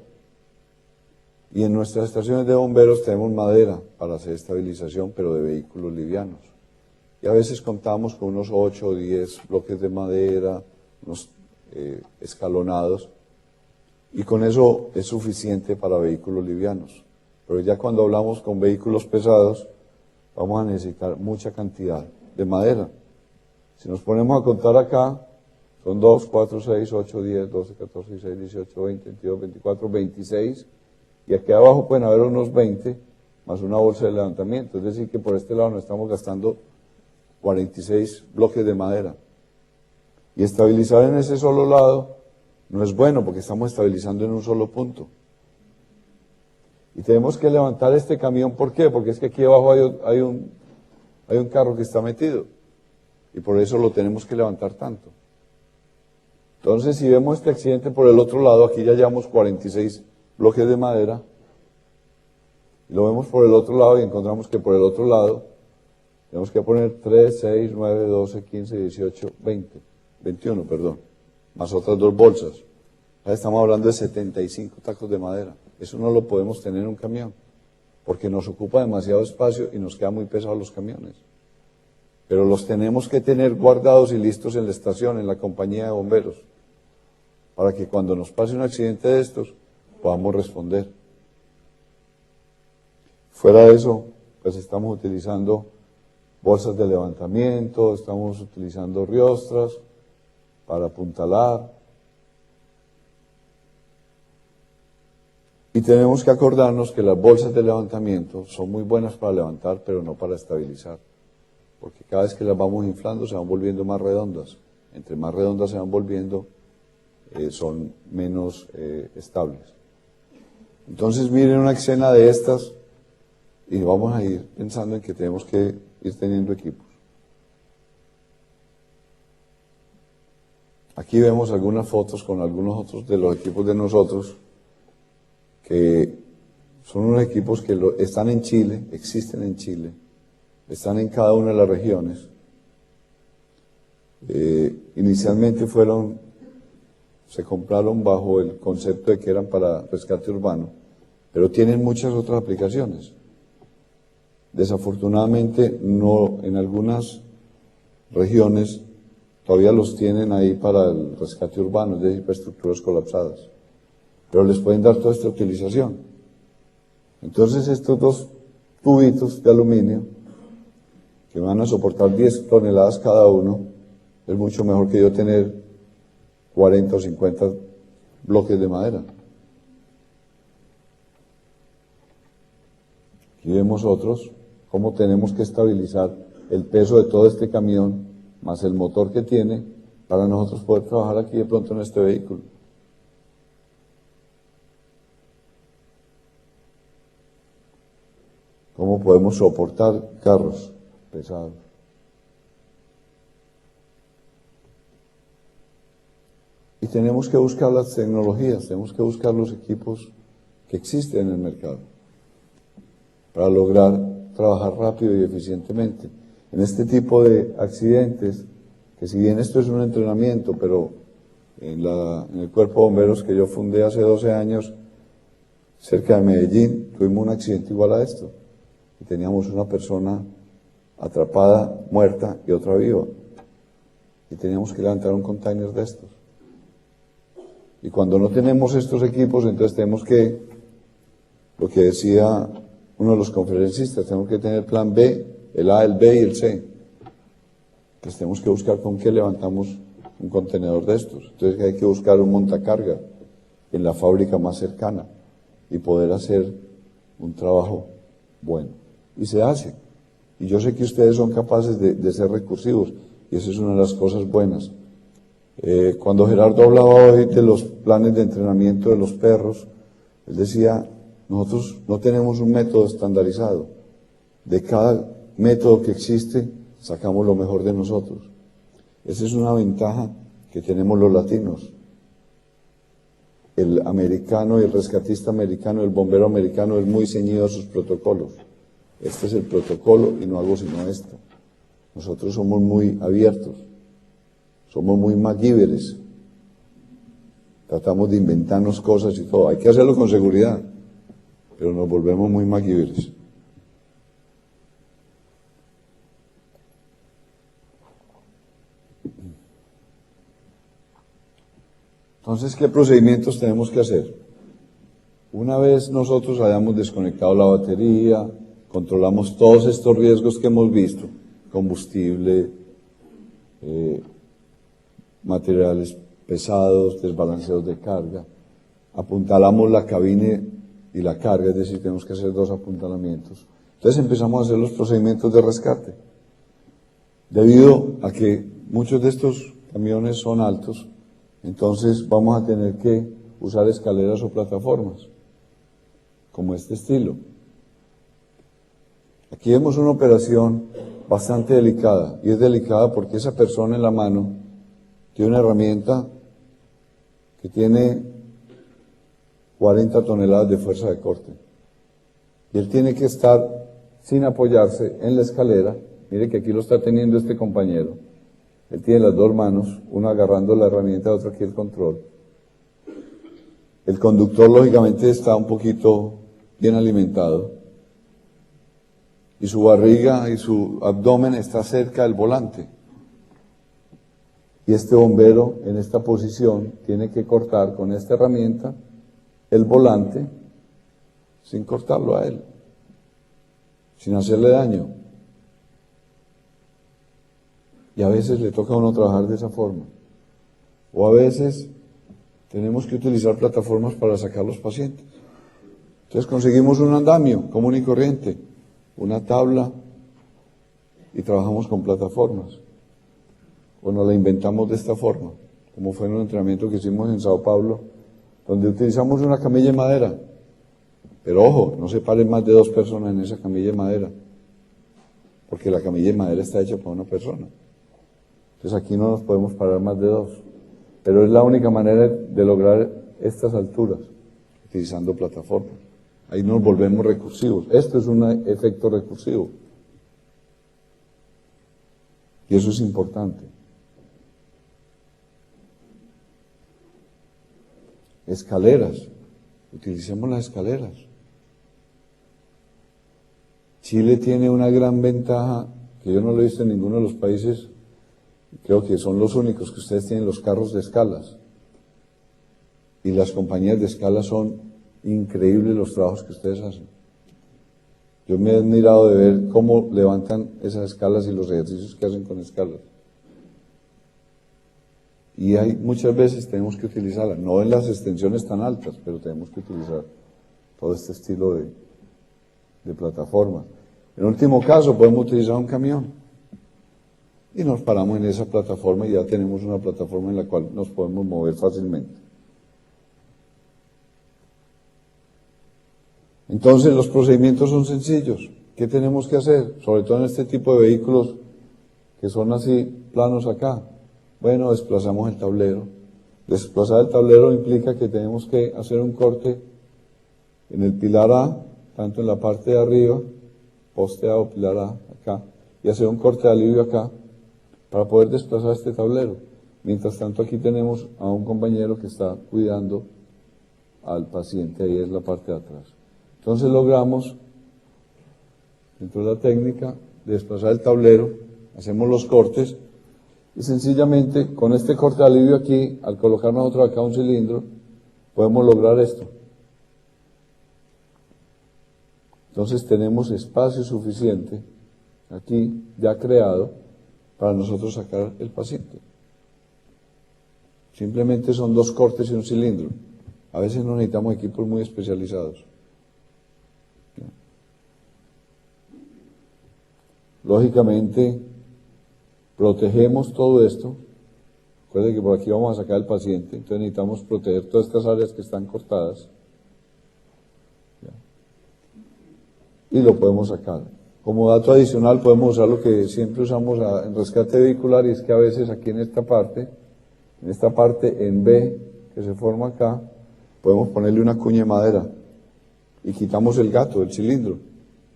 Speaker 2: Y en nuestras estaciones de bomberos tenemos madera para hacer estabilización, pero de vehículos livianos. Y a veces contamos con unos 8 o 10 bloques de madera, unos escalonados, y con eso es suficiente para vehículos livianos. Pero ya cuando hablamos con vehículos pesados, vamos a necesitar mucha cantidad de madera. Si nos ponemos a contar acá, son 2, 4, 6, 8, 10, 12, 14, 16, 18, 20, 22, 24, 26, y aquí abajo pueden haber unos 20, más una bolsa de levantamiento. Es decir, que por este lado nos estamos gastando 46 bloques de madera. Y estabilizar en ese solo lado no es bueno, porque estamos estabilizando en un solo punto. Y tenemos que levantar este camión, ¿por qué? Porque es que aquí abajo hay un carro que está metido, y por eso lo tenemos que levantar tanto. Entonces, si vemos este accidente por el otro lado, aquí ya llevamos 46 bloques de madera, y lo vemos por el otro lado y encontramos que por el otro lado tenemos que poner 3, 6, 9, 12, 15, 18, 20, 21, perdón, más otras dos bolsas. Ahora estamos hablando de 75 tacos de madera. Eso no lo podemos tener en un camión, porque nos ocupa demasiado espacio y nos quedan muy pesados los camiones. Pero los tenemos que tener guardados y listos en la estación, en la compañía de bomberos, para que cuando nos pase un accidente de estos, podamos responder. Fuera de eso, pues estamos utilizando bolsas de levantamiento, estamos utilizando riostras para apuntalar. Y tenemos que acordarnos que las bolsas de levantamiento son muy buenas para levantar, pero no para estabilizar. Porque cada vez que las vamos inflando se van volviendo más redondas. Entre más redondas se van volviendo, son menos estables. Entonces miren una escena de estas y vamos a ir pensando en que tenemos que ir teniendo equipos. Aquí vemos algunas fotos con algunos otros de los equipos de nosotros que Son unos equipos que están en Chile, existen en Chile, están en cada una de las regiones. Inicialmente se compraron bajo el concepto de que eran para rescate urbano, pero tienen muchas otras aplicaciones. Desafortunadamente, no, en algunas regiones todavía los tienen ahí para el rescate urbano, de infraestructuras colapsadas, pero les pueden dar toda esta utilización. Entonces estos dos tubitos de aluminio, que van a soportar 10 toneladas cada uno, es mucho mejor que yo tener 40 o 50 bloques de madera. Aquí vemos otros, cómo tenemos que estabilizar el peso de todo este camión, más el motor que tiene, para nosotros poder trabajar aquí de pronto en este vehículo. ¿Cómo podemos soportar carros pesados? Y tenemos que buscar las tecnologías, tenemos que buscar los equipos que existen en el mercado para lograr trabajar rápido y eficientemente. En este tipo de accidentes, que si bien esto es un entrenamiento, pero en el Cuerpo de Bomberos que yo fundé hace 12 años, cerca de Medellín, tuvimos un accidente igual a esto. Y teníamos una persona atrapada, muerta, y otra viva. Y teníamos que levantar un container de estos. Y cuando no tenemos estos equipos, entonces tenemos que, lo que decía uno de los conferencistas, tenemos que tener plan B, el A, el B y el C. Entonces tenemos que buscar con qué levantamos un contenedor de estos. Entonces hay que buscar un montacarga en la fábrica más cercana y poder hacer un trabajo bueno. Y se hace. Y yo sé que ustedes son capaces de ser recursivos, y esa es una de las cosas buenas. Cuando Gerardo hablaba hoy de los planes de entrenamiento de los perros, él decía, nosotros no tenemos un método estandarizado. De cada método que existe, sacamos lo mejor de nosotros. Esa es una ventaja que tenemos los latinos. El americano y el rescatista americano, el bombero americano es muy ceñido a sus protocolos. Este es el protocolo y no hago sino esto. Nosotros somos muy abiertos, somos muy MacGyveres. Tratamos de inventarnos cosas y todo. Hay que hacerlo con seguridad, pero nos volvemos muy MacGyveres. Entonces, ¿qué procedimientos tenemos que hacer? Una vez nosotros hayamos desconectado la batería, controlamos todos estos riesgos que hemos visto, combustible, materiales pesados, desbalanceos de carga, apuntalamos la cabina y la carga, es decir, tenemos que hacer 2 apuntalamientos. Entonces empezamos a hacer los procedimientos de rescate. Debido a que muchos de estos camiones son altos, entonces vamos a tener que usar escaleras o plataformas, como este estilo. Aquí vemos una operación bastante delicada, y es delicada porque esa persona en la mano tiene una herramienta que tiene 40 toneladas de fuerza de corte. Y él tiene que estar sin apoyarse en la escalera. Mire que aquí lo está teniendo este compañero. Él tiene las 2 manos, una agarrando la herramienta, la otra aquí el control. El conductor, lógicamente, está un poquito bien alimentado. Y su barriga y su abdomen está cerca del volante. Y este bombero, en esta posición, tiene que cortar con esta herramienta el volante sin cortarlo a él, sin hacerle daño. Y a veces le toca a uno trabajar de esa forma. O a veces tenemos que utilizar plataformas para sacar a los pacientes. Entonces conseguimos un andamio común y corriente, una tabla, y trabajamos con plataformas. O nos la inventamos de esta forma, como fue en un entrenamiento que hicimos en Sao Paulo, donde utilizamos una camilla de madera. Pero ojo, no se paren más de 2 personas en esa camilla de madera, porque la camilla de madera está hecha para una persona. Entonces aquí no nos podemos parar más de 2. Pero es la única manera de lograr estas alturas, utilizando plataformas. Ahí nos volvemos recursivos. Esto es un efecto recursivo. Y eso es importante. Escaleras. Utilicemos las escaleras. Chile tiene una gran ventaja que yo no lo he visto en ninguno de los países. Creo que son los únicos que ustedes tienen los carros de escalas. Y las compañías de escala son increíbles los trabajos que ustedes hacen. Yo me he admirado de ver cómo levantan esas escalas y los ejercicios que hacen con escalas. Y hay muchas veces tenemos que utilizarlas, no en las extensiones tan altas, pero tenemos que utilizar todo este estilo de plataforma. En último caso, podemos utilizar un camión y nos paramos en esa plataforma y ya tenemos una plataforma en la cual nos podemos mover fácilmente. Entonces los procedimientos son sencillos. ¿Qué tenemos que hacer? Sobre todo en este tipo de vehículos que son así planos acá. Bueno, desplazamos el tablero. Desplazar el tablero implica que tenemos que hacer un corte en el pilar A, tanto en la parte de arriba, poste A o pilar A, acá, y hacer un corte de alivio acá, para poder desplazar este tablero. Mientras tanto, aquí tenemos a un compañero que está cuidando al paciente, ahí es la parte de atrás. Entonces logramos, dentro de la técnica, desplazar el tablero, hacemos los cortes, y sencillamente, con este corte de alivio aquí, al colocar nosotros acá un cilindro, podemos lograr esto. Entonces tenemos espacio suficiente, aquí ya creado, para nosotros sacar el paciente. Simplemente son 2 cortes y un cilindro. A veces no necesitamos equipos muy especializados. Lógicamente, protegemos todo esto. Recuerden que por aquí vamos a sacar el paciente, entonces necesitamos proteger todas estas áreas que están cortadas. Y lo podemos sacar. Como dato adicional podemos usar lo que siempre usamos en rescate vehicular, y es que a veces aquí en esta parte en B, que se forma acá, podemos ponerle una cuña de madera y quitamos el gato del cilindro.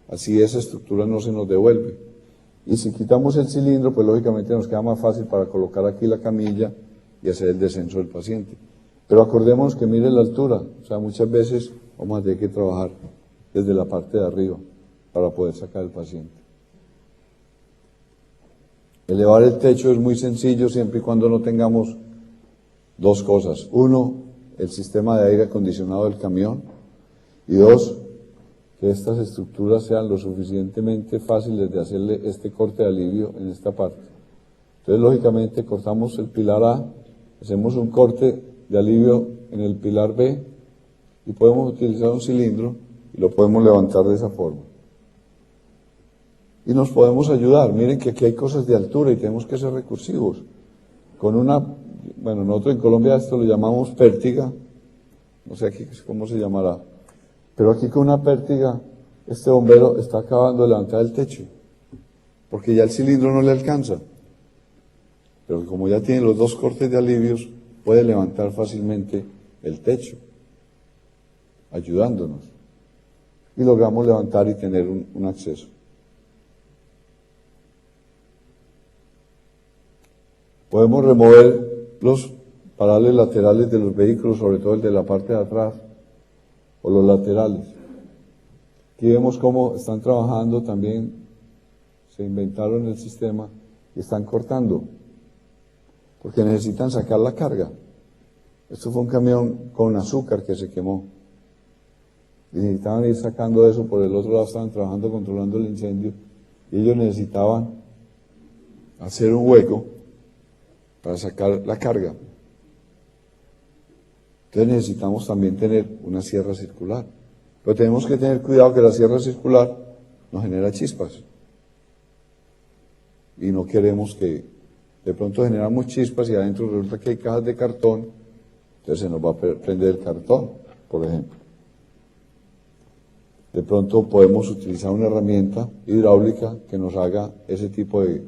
Speaker 2: Así esa estructura no se nos devuelve. Y si quitamos el cilindro, pues lógicamente nos queda más fácil para colocar aquí la camilla y hacer el descenso del paciente. Pero acordémonos que mire la altura, o sea, muchas veces vamos a tener que trabajar desde la parte de arriba para poder sacar el paciente. Elevar el techo es muy sencillo siempre y cuando no tengamos 2 cosas. 1, el sistema de aire acondicionado del camión, y 2, que estas estructuras sean lo suficientemente fáciles de hacerle este corte de alivio en esta parte. Entonces, lógicamente, cortamos el pilar A, hacemos un corte de alivio en el pilar B y podemos utilizar un cilindro y lo podemos levantar de esa forma. Y nos podemos ayudar. Miren que aquí hay cosas de altura y tenemos que ser recursivos. Con bueno, nosotros en Colombia esto lo llamamos pértiga, no sé aquí cómo se llamará, pero aquí con una pértiga este bombero está acabando de levantar el techo, porque ya el cilindro no le alcanza. Pero como ya tiene los 2 cortes de alivios, puede levantar fácilmente el techo, ayudándonos. Y logramos levantar y tener un acceso. Podemos remover los parales laterales de los vehículos, sobre todo el de la parte de atrás, o los laterales. Aquí vemos cómo están trabajando también, se inventaron el sistema y están cortando, porque necesitan sacar la carga. Esto fue un camión con azúcar que se quemó. Y necesitaban ir sacando eso, por el otro lado estaban trabajando controlando el incendio, y ellos necesitaban hacer un hueco para sacar la carga. Entonces necesitamos también tener una sierra circular. Pero tenemos que tener cuidado que la sierra circular nos genera chispas. Y no queremos que de pronto generamos chispas y adentro resulta que hay cajas de cartón, entonces se nos va a prender el cartón, por ejemplo. De pronto podemos utilizar una herramienta hidráulica que nos haga ese tipo de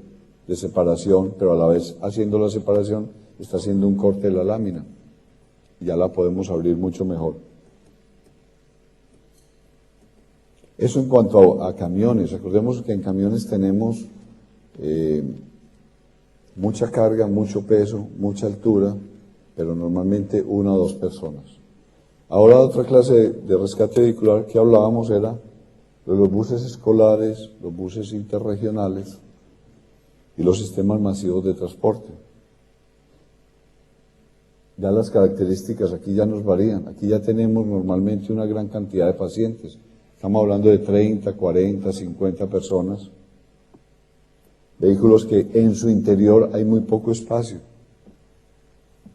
Speaker 2: separación, pero a la vez haciendo la separación está haciendo un corte de la lámina. Ya la podemos abrir mucho mejor. Eso en cuanto a camiones. Recordemos que en camiones tenemos mucha carga, mucho peso, mucha altura, pero normalmente una o dos personas. Ahora otra clase de rescate vehicular que hablábamos era de los buses escolares, los buses interregionales y los sistemas masivos de transporte. Ya las características aquí ya nos varían. Aquí ya tenemos normalmente una gran cantidad de pacientes. Estamos hablando de 30, 40, 50 personas. Vehículos que en su interior hay muy poco espacio.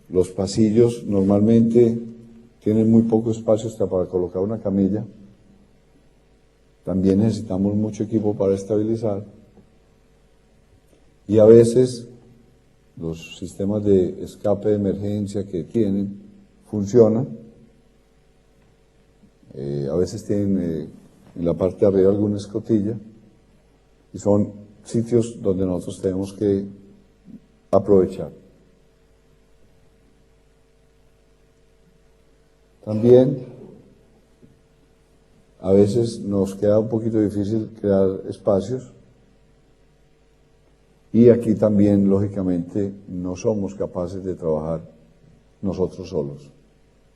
Speaker 2: Los pasillos normalmente tienen muy poco espacio hasta para colocar una camilla. También necesitamos mucho equipo para estabilizar. Y a veces los sistemas de escape de emergencia que tienen funcionan. A veces tienen en la parte de arriba alguna escotilla y son sitios donde nosotros tenemos que aprovechar. También a veces nos queda un poquito difícil crear espacios y aquí también, lógicamente, no somos capaces de trabajar nosotros solos.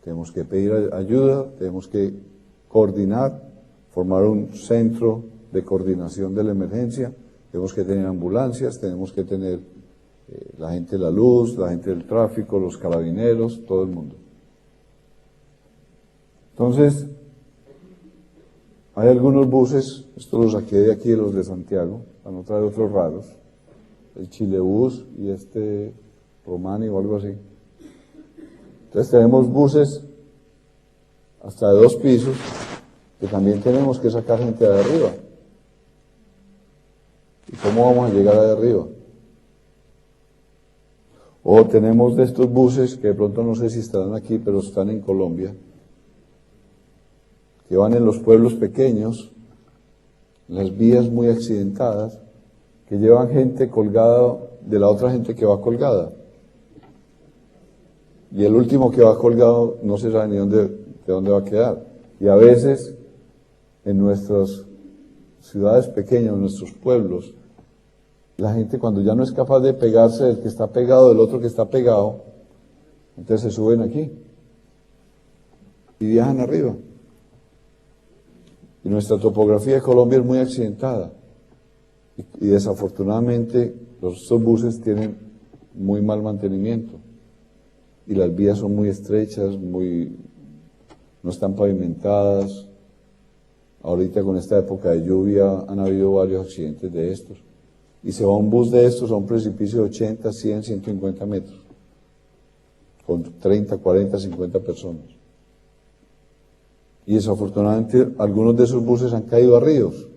Speaker 2: Tenemos que pedir ayuda, tenemos que coordinar, formar un centro de coordinación de la emergencia, tenemos que tener ambulancias, tenemos que tener la gente de la luz, la gente del tráfico, los carabineros, todo el mundo. Entonces, hay algunos buses, estos los saqué de aquí, los de Santiago, para no traer otros raros, el Chilebus y este Romani o algo así. Entonces tenemos buses hasta de 2 pisos, que también tenemos que sacar gente de arriba. ¿Y cómo vamos a llegar de arriba? O tenemos de estos buses, que de pronto no sé si estarán aquí, pero están en Colombia, que van en los pueblos pequeños, las vías muy accidentadas, que llevan gente colgada de la otra gente que va colgada. Y el último que va colgado no se sabe ni de dónde va a quedar. Y a veces, en nuestras ciudades pequeñas, en nuestros pueblos, la gente cuando ya no es capaz de pegarse del que está pegado, del otro que está pegado, entonces se suben aquí y viajan arriba. Y nuestra topografía de Colombia es muy accidentada. Y desafortunadamente estos buses tienen muy mal mantenimiento. Y las vías son muy estrechas, no están pavimentadas. Ahorita con esta época de lluvia han habido varios accidentes de estos. Y se va un bus de estos a un precipicio de 80, 100, 150 metros. Con 30, 40, 50 personas. Y desafortunadamente algunos de esos buses han caído a ríos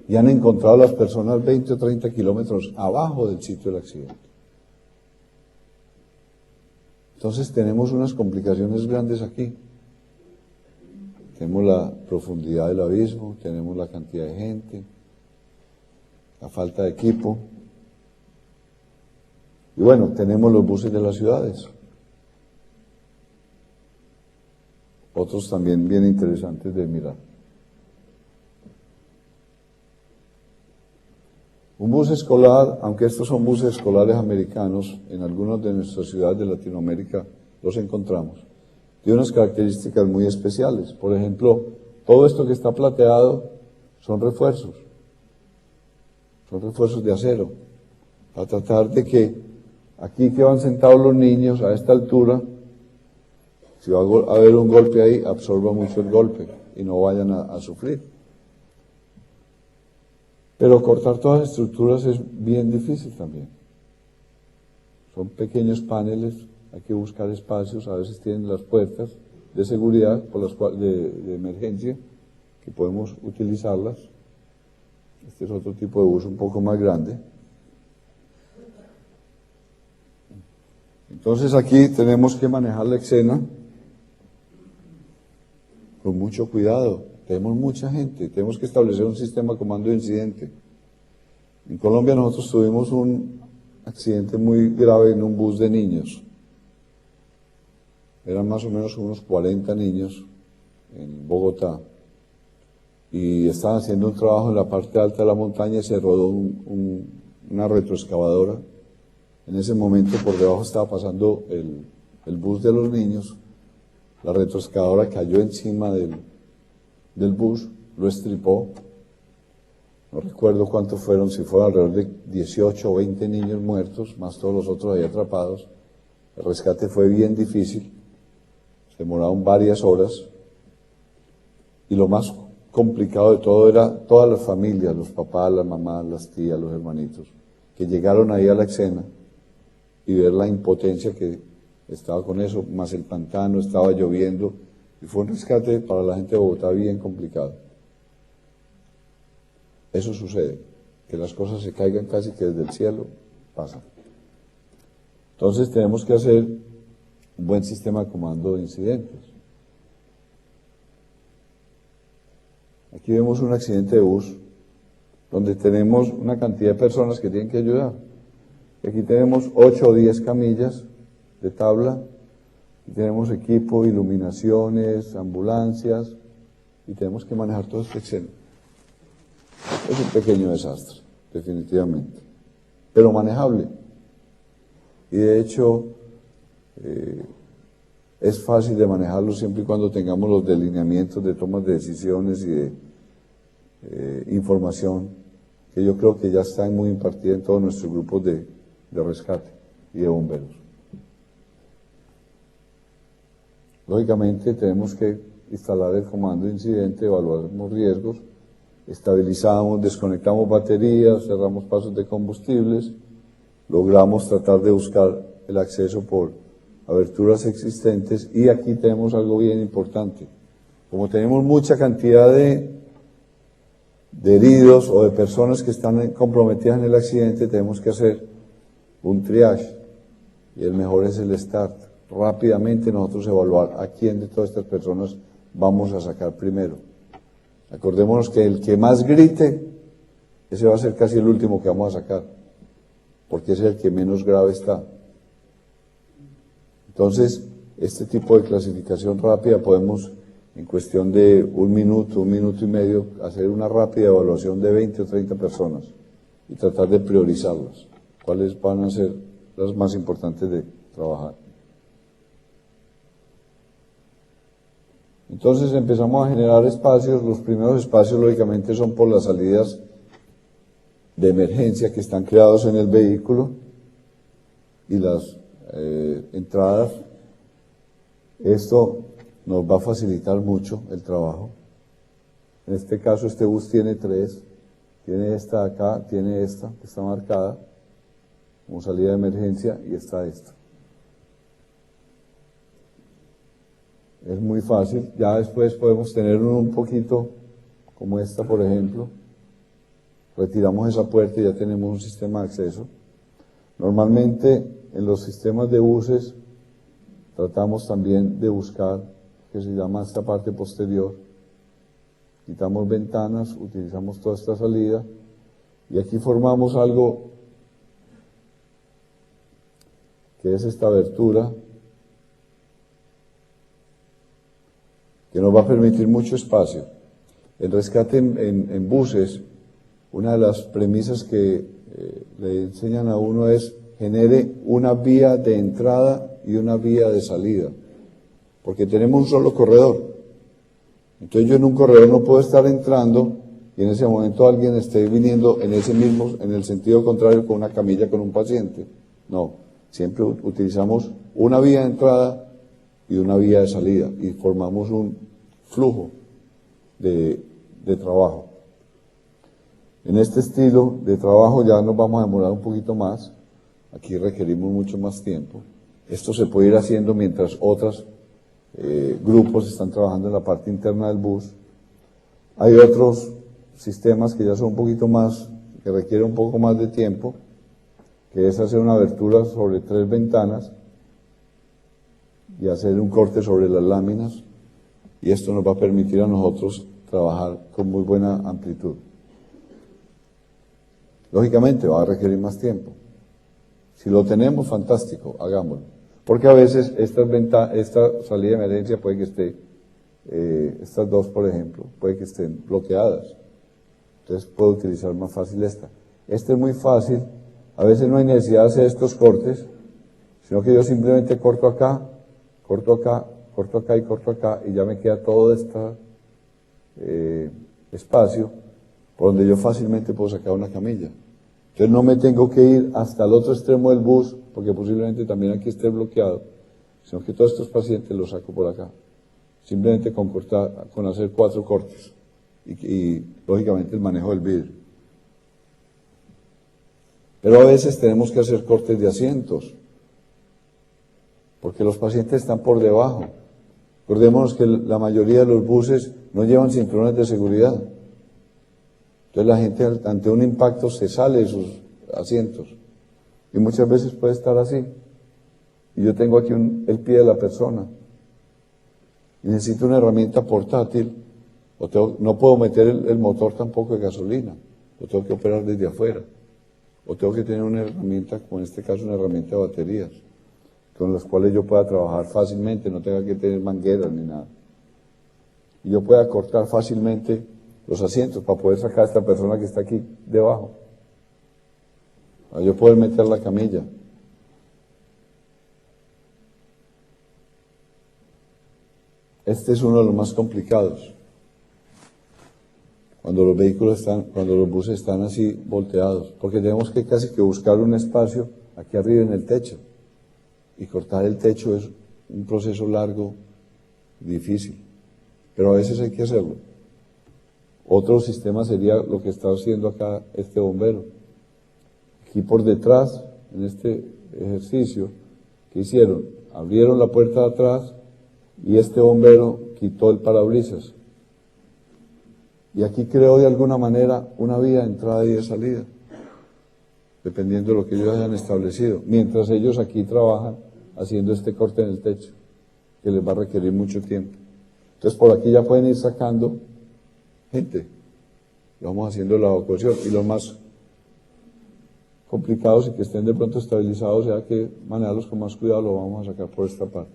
Speaker 2: y han encontrado a las personas 20 o 30 kilómetros abajo del sitio del accidente. Entonces tenemos unas complicaciones grandes aquí. Tenemos la profundidad del abismo, tenemos la cantidad de gente, la falta de equipo. Y bueno, tenemos los buses de las ciudades. Otros también bien interesantes de mirar. Un bus escolar, aunque estos son buses escolares americanos, en algunas de nuestras ciudades de Latinoamérica los encontramos, tiene unas características muy especiales. Por ejemplo, todo esto que está plateado son refuerzos de acero, para tratar de que aquí que van sentados los niños a esta altura, si va a haber un golpe ahí, absorba mucho el golpe y no vayan a sufrir. Pero cortar todas las estructuras es bien difícil también. Son pequeños paneles, hay que buscar espacios, a veces tienen las puertas de seguridad de emergencia, que podemos utilizarlas. Este es otro tipo de bus un poco más grande. Entonces aquí tenemos que manejar la escena con mucho cuidado. Tenemos mucha gente, tenemos que establecer un sistema de comando de incidente. En Colombia nosotros tuvimos un accidente muy grave en un bus de niños. Eran más o menos unos 40 niños en Bogotá. y estaban haciendo un trabajo en la parte alta de la montaña y se rodó una retroexcavadora. En ese momento por debajo estaba pasando el bus de los niños, la retroexcavadora cayó encima del bus, lo estripó, no recuerdo cuántos fueron, si fueron alrededor de 18 o 20 niños muertos, más todos los otros ahí atrapados. El rescate fue bien difícil, se demoraron varias horas, y lo más complicado de todo era todas las familias, los papás, las mamás, las tías, los hermanitos, que llegaron ahí a la escena y ver la impotencia que estaba con eso, más el pantano, estaba lloviendo, y fue un rescate para la gente de Bogotá bien complicado. Eso sucede, que las cosas se caigan casi que desde el cielo, pasan. Entonces tenemos que hacer un buen sistema de comando de incidentes. Aquí vemos un accidente de bus, donde tenemos una cantidad de personas que tienen que ayudar. Aquí tenemos 8 o 10 camillas de tabla, y tenemos equipo, iluminaciones, ambulancias, y tenemos que manejar todo este escena. Es un pequeño desastre, definitivamente, pero manejable. Y de hecho, es fácil de manejarlo siempre y cuando tengamos los delineamientos de tomas de decisiones y de información, que yo creo que ya está muy impartida en todos nuestros grupos de rescate y de bomberos. Lógicamente tenemos que instalar el comando de incidente, evaluamos riesgos, estabilizamos, desconectamos baterías, cerramos pasos de combustibles, logramos tratar de buscar el acceso por aberturas existentes, y aquí tenemos algo bien importante. Como tenemos mucha cantidad de heridos o de personas que están comprometidas en el accidente, tenemos que hacer un triage, y el mejor es el start. Rápidamente nosotros evaluar a quién de todas estas personas vamos a sacar primero. Acordémonos que el que más grite, ese va a ser casi el último que vamos a sacar, porque ese es el que menos grave está. Entonces, este tipo de clasificación rápida podemos, en cuestión de un minuto y medio, hacer una rápida evaluación de 20 o 30 personas y tratar de priorizarlas. ¿Cuáles van a ser las más importantes de trabajar? Entonces empezamos a generar espacios. Los primeros espacios lógicamente son por las salidas de emergencia que están creados en el vehículo y las entradas. Esto nos va a facilitar mucho el trabajo. En este caso este bus tiene 3, tiene esta acá, tiene esta que está marcada como salida de emergencia, y está esta. Es muy fácil. Ya después podemos tener un poquito como esta, por ejemplo. Retiramos esa puerta y ya tenemos un sistema de acceso. Normalmente en los sistemas de buses tratamos también de buscar, que se llama esta parte posterior. Quitamos ventanas, utilizamos toda esta salida, y aquí formamos algo que es esta abertura, que nos va a permitir mucho espacio. El rescate en buses, una de las premisas que le enseñan a uno es: genere una vía de entrada y una vía de salida, porque tenemos un solo corredor. Entonces yo en un corredor no puedo estar entrando y en ese momento alguien esté viniendo en el sentido contrario con una camilla con un paciente. No, siempre utilizamos una vía de entrada y una vía de salida, y formamos un flujo de trabajo. En este estilo de trabajo ya nos vamos a demorar un poquito más. Aquí requerimos mucho más tiempo. Esto se puede ir haciendo mientras otros grupos están trabajando en la parte interna del bus. Hay otros sistemas que ya son un poquito más, que requieren un poco más de tiempo, que es hacer una abertura sobre 3 ventanas y hacer un corte sobre las láminas, y esto nos va a permitir a nosotros trabajar con muy buena amplitud. Lógicamente va a requerir más tiempo. Si lo tenemos, fantástico, hagámoslo. Porque a veces esta salida de emergencia puede que esté estas dos, por ejemplo, puede que estén bloqueadas. Entonces puedo utilizar más fácil esta. Este es muy fácil. A veces no hay necesidad de hacer estos cortes, sino que yo simplemente corto acá, corto acá, corto acá y corto acá, y ya me queda todo este espacio por donde yo fácilmente puedo sacar una camilla. Entonces no me tengo que ir hasta el otro extremo del bus, porque posiblemente también aquí esté bloqueado, sino que todos estos pacientes los saco por acá. Simplemente con hacer 4 cortes y lógicamente el manejo del vidrio. Pero a veces tenemos que hacer cortes de asientos, porque los pacientes están por debajo. Recordémonos que la mayoría de los buses no llevan cinturones de seguridad. Entonces la gente ante un impacto se sale de sus asientos. Y muchas veces puede estar así. Y yo tengo aquí el pie de la persona. Y necesito una herramienta portátil. No puedo meter el motor tampoco de gasolina. Lo tengo que operar desde afuera. O tengo que tener una herramienta, como en este caso una herramienta de baterías, con las cuales yo pueda trabajar fácilmente, no tenga que tener mangueras ni nada. Y yo pueda cortar fácilmente los asientos para poder sacar a esta persona que está aquí debajo. Para yo poder meter la camilla. Este es uno de los más complicados. Cuando los buses están así volteados, porque tenemos que casi que buscar un espacio aquí arriba en el techo. Y cortar el techo es un proceso largo, difícil, pero a veces hay que hacerlo. Otro sistema sería lo que está haciendo acá este bombero. Aquí por detrás, en este ejercicio, ¿qué hicieron? Abrieron la puerta de atrás y este bombero quitó el parabrisas. Y aquí creó de alguna manera una vía de entrada y de salida, dependiendo de lo que ellos hayan establecido, mientras ellos aquí trabajan haciendo este corte en el techo, que les va a requerir mucho tiempo. Entonces por aquí ya pueden ir sacando gente, y vamos haciendo la evacuación, y los más complicados y que estén de pronto estabilizados, ya que manejarlos con más cuidado, lo vamos a sacar por esta parte.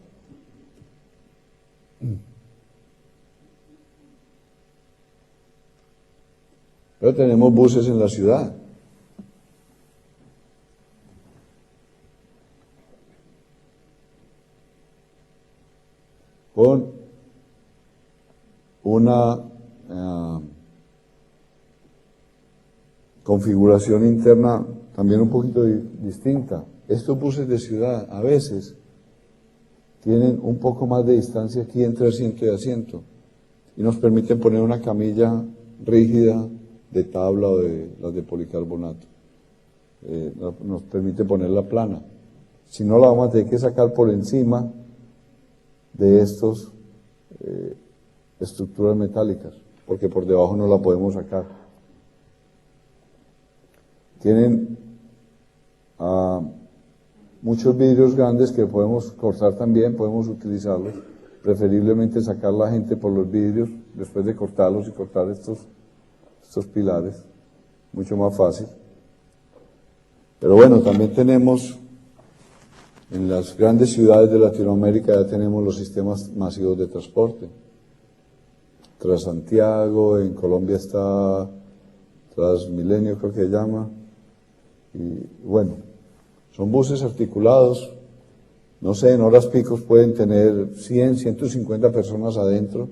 Speaker 2: Pero tenemos buses en la ciudad. Con una configuración interna también un poquito distinta. Estos buses de ciudad a veces tienen un poco más de distancia aquí entre asiento y asiento y nos permiten poner una camilla rígida de tabla o de las de policarbonato. Nos permite ponerla plana. Si no, la vamos a tener que sacar por encima de estos estructuras metálicas, porque por debajo no la podemos sacar. Tienen muchos vidrios grandes que podemos cortar también, podemos utilizarlos, preferiblemente sacar la gente por los vidrios después de cortarlos y cortar estos pilares, mucho más fácil. Pero bueno, también tenemos en las grandes ciudades de Latinoamérica, ya tenemos los sistemas masivos de transporte. Transantiago, en Colombia está Transmilenio, creo que se llama. Y bueno, son buses articulados, no sé, en horas picos pueden tener 100, 150 personas adentro.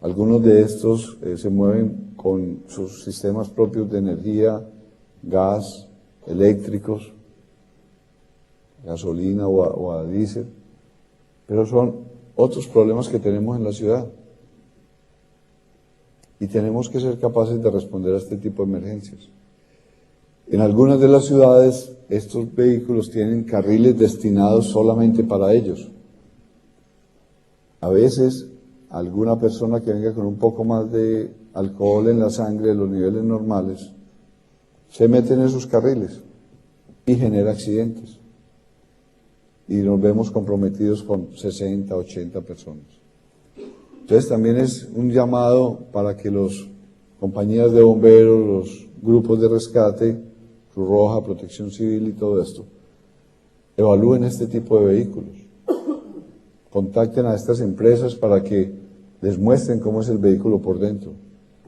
Speaker 2: Algunos de estos se mueven con sus sistemas propios de energía, gas, eléctricos, gasolina o a diésel, pero son otros problemas que tenemos en la ciudad. Y tenemos que ser capaces de responder a este tipo de emergencias. En algunas de las ciudades, estos vehículos tienen carriles destinados solamente para ellos. A veces, alguna persona que venga con un poco más de alcohol en la sangre de los niveles normales, se mete en esos carriles y genera accidentes. Y nos vemos comprometidos con 60, 80 personas. Entonces también es un llamado para que las compañías de bomberos, los grupos de rescate, Cruz Roja, Protección Civil y todo esto, evalúen este tipo de vehículos. contacten a estas empresas para que les muestren cómo es el vehículo por dentro,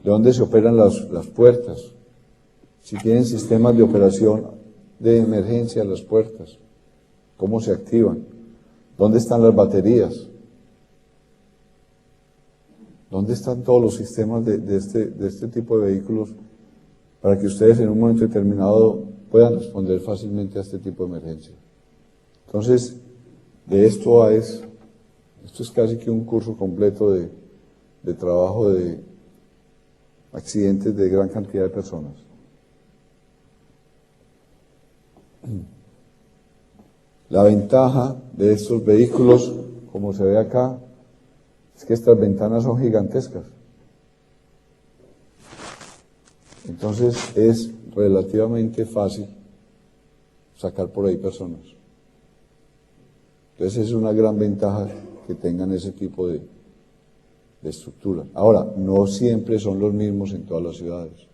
Speaker 2: de dónde se operan las puertas, si tienen sistemas de operación de emergencia las puertas, cómo se activan, dónde están las baterías, dónde están todos los sistemas de este tipo de vehículos para que ustedes en un momento determinado puedan responder fácilmente a este tipo de emergencia. Entonces, de esto esto es casi que un curso completo de trabajo de accidentes de gran cantidad de personas. La ventaja de estos vehículos, como se ve acá, es que estas ventanas son gigantescas. Entonces es relativamente fácil sacar por ahí personas. Entonces es una gran ventaja que tengan ese tipo de estructura. Ahora, no siempre son los mismos en todas las ciudades.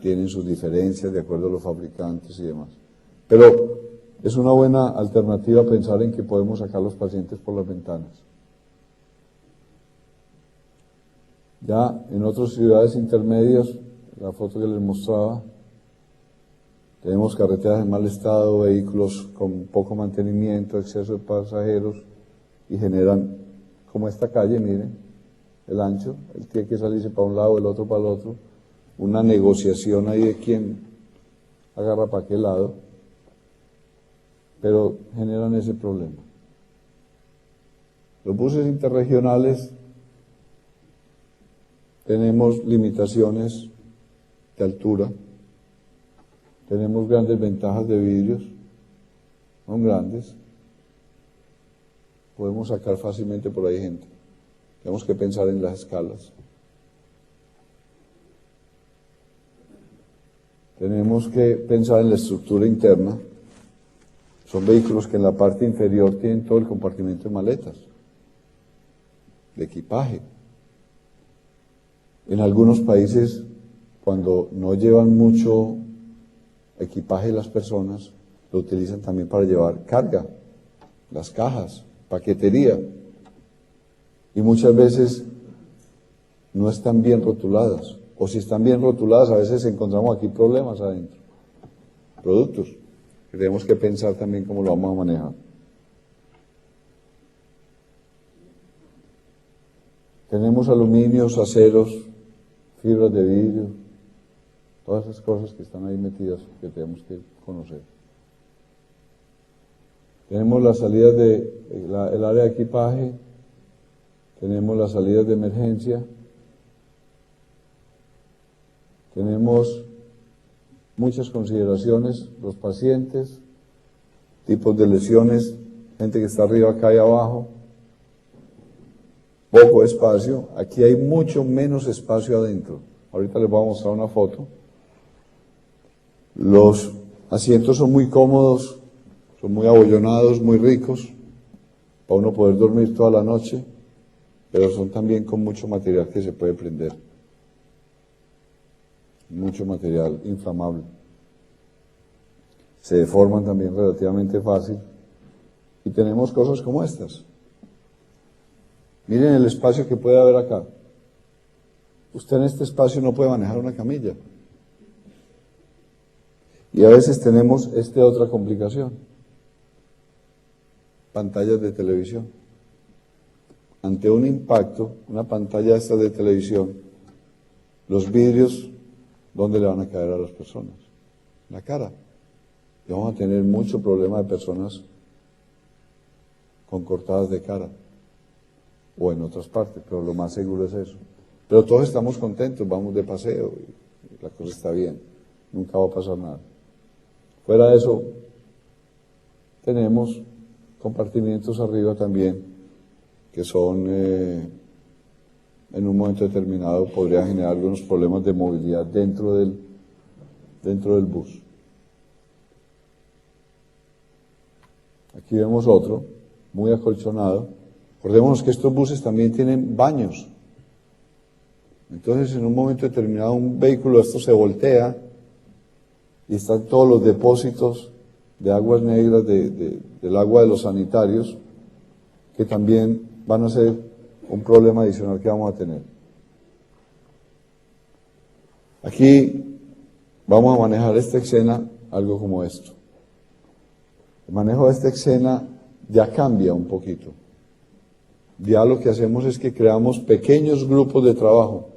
Speaker 2: Tienen sus diferencias de acuerdo a los fabricantes y demás. Pero es una buena alternativa pensar en que podemos sacar los pacientes por las ventanas. Ya en otras ciudades intermedias, la foto que les mostraba, tenemos carreteras en mal estado, vehículos con poco mantenimiento, exceso de pasajeros y generan, como esta calle, miren, el ancho, él tiene que salirse para un lado, el otro para el otro, una negociación ahí de quién agarra para qué lado, pero generan ese problema. Los buses interregionales tenemos limitaciones de altura, tenemos grandes ventajas de vidrios, son grandes, podemos sacar fácilmente por ahí gente. Tenemos que pensar en las escalas. Tenemos que pensar en la estructura interna. Son vehículos que en la parte inferior tienen todo el compartimento de maletas, de equipaje. En algunos países, cuando no llevan mucho equipaje las personas, lo utilizan también para llevar carga, las cajas, paquetería. Y muchas veces no están bien rotuladas, o si están bien rotuladas, a veces encontramos aquí problemas adentro, productos, que tenemos que pensar también cómo lo vamos a manejar. Tenemos aluminios, aceros, fibras de vidrio, todas esas cosas que están ahí metidas que tenemos que conocer. Tenemos las salidas el área de equipaje, tenemos las salidas de emergencia, tenemos muchas consideraciones, los pacientes, tipos de lesiones, gente que está arriba, acá y abajo, poco espacio, aquí hay mucho menos espacio adentro. Ahorita les voy a mostrar una foto. Los asientos son muy cómodos, son muy abollonados, muy ricos, para uno poder dormir toda la noche, pero son también con mucho material que se puede prender. Mucho material inflamable. Se deforman también relativamente fácil. Y tenemos cosas como estas. Miren el espacio que puede haber acá. Usted en este espacio no puede manejar una camilla. Y a veces tenemos otra complicación. Pantallas de televisión. Ante un impacto, una pantalla esta de televisión, los vidrios, ¿dónde le van a caer a las personas? En la cara. Y vamos a tener mucho problema de personas con cortadas de cara. O en otras partes, pero lo más seguro es eso. Pero todos estamos contentos, vamos de paseo y la cosa está bien. Nunca va a pasar nada. Fuera de eso, tenemos compartimientos arriba también, que son, en un momento determinado, podrían generar algunos problemas de movilidad dentro del bus. Aquí vemos otro, muy acolchonado. Recordémonos que estos buses también tienen baños. Entonces, en un momento determinado, un vehículo de estos se voltea y están todos los depósitos de aguas negras del agua de los sanitarios que también van a ser un problema adicional que vamos a tener. Aquí vamos a manejar esta escena algo como esto. El manejo de esta escena ya cambia un poquito. Ya lo que hacemos es que creamos pequeños grupos de trabajo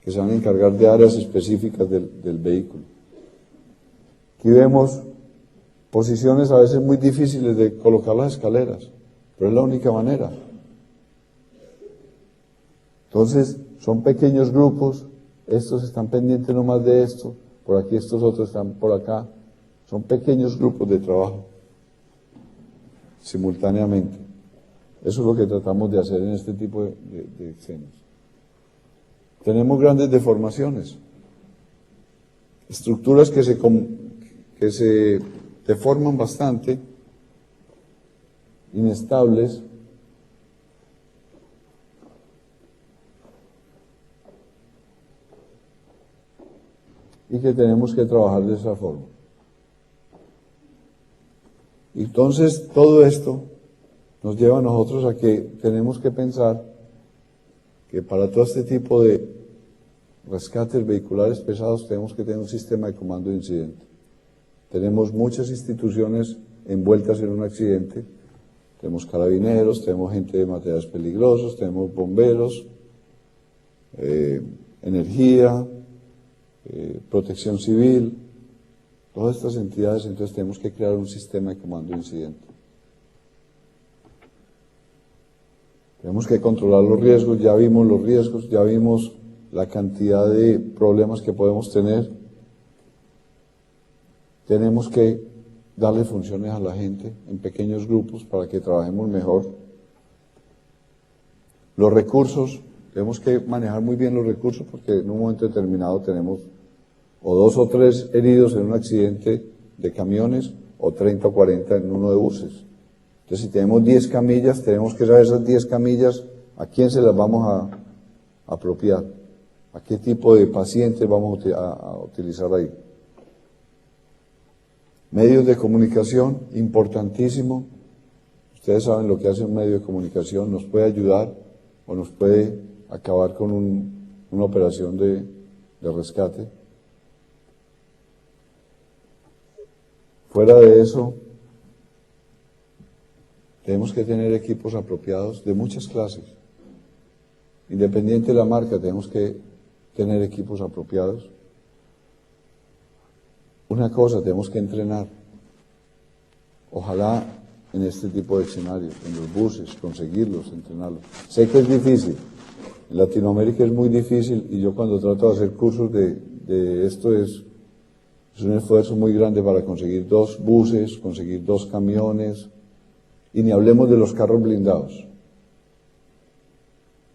Speaker 2: que se van a encargar de áreas específicas del vehículo. Aquí vemos posiciones a veces muy difíciles de colocar las escaleras, pero es la única manera. Entonces, son pequeños grupos, estos están pendientes nomás de esto, por aquí estos otros están por acá. Son pequeños grupos de trabajo, simultáneamente. Eso es lo que tratamos de hacer en este tipo de escenas. Tenemos grandes deformaciones, estructuras que se deforman bastante, inestables, y que tenemos que trabajar de esa forma. Entonces, todo esto nos lleva a nosotros a que tenemos que pensar que para todo este tipo de rescates vehiculares pesados tenemos que tener un sistema de comando de incidente. Tenemos muchas instituciones envueltas en un accidente. Tenemos carabineros, tenemos gente de materiales peligrosos, tenemos bomberos, energía, protección civil, todas estas entidades. Entonces tenemos que crear un sistema de comando de incidente. Tenemos que controlar los riesgos, ya vimos los riesgos, ya vimos la cantidad de problemas que podemos tener. Tenemos que darle funciones a la gente en pequeños grupos para que trabajemos mejor. Los recursos, tenemos que manejar muy bien los recursos porque en un momento determinado tenemos o 2 o 3 heridos en un accidente de camiones o 30 o 40 en uno de buses. Entonces, si tenemos 10 camillas, tenemos que saber esas 10 camillas a quién se las vamos a apropiar, a qué tipo de pacientes vamos a utilizar ahí. Medios de comunicación, importantísimo. Ustedes saben lo que hace un medio de comunicación, nos puede ayudar o nos puede acabar con una operación de rescate. Fuera de eso, tenemos que tener equipos apropiados de muchas clases. Independiente de la marca, tenemos que tener equipos apropiados. Una cosa, tenemos que entrenar. Ojalá en este tipo de escenarios, en los buses, conseguirlos, entrenarlos. Sé que es difícil. En Latinoamérica es muy difícil y yo cuando trato de hacer cursos de esto es un esfuerzo muy grande para conseguir 2 buses, conseguir 2 camiones, y ni hablemos de los carros blindados.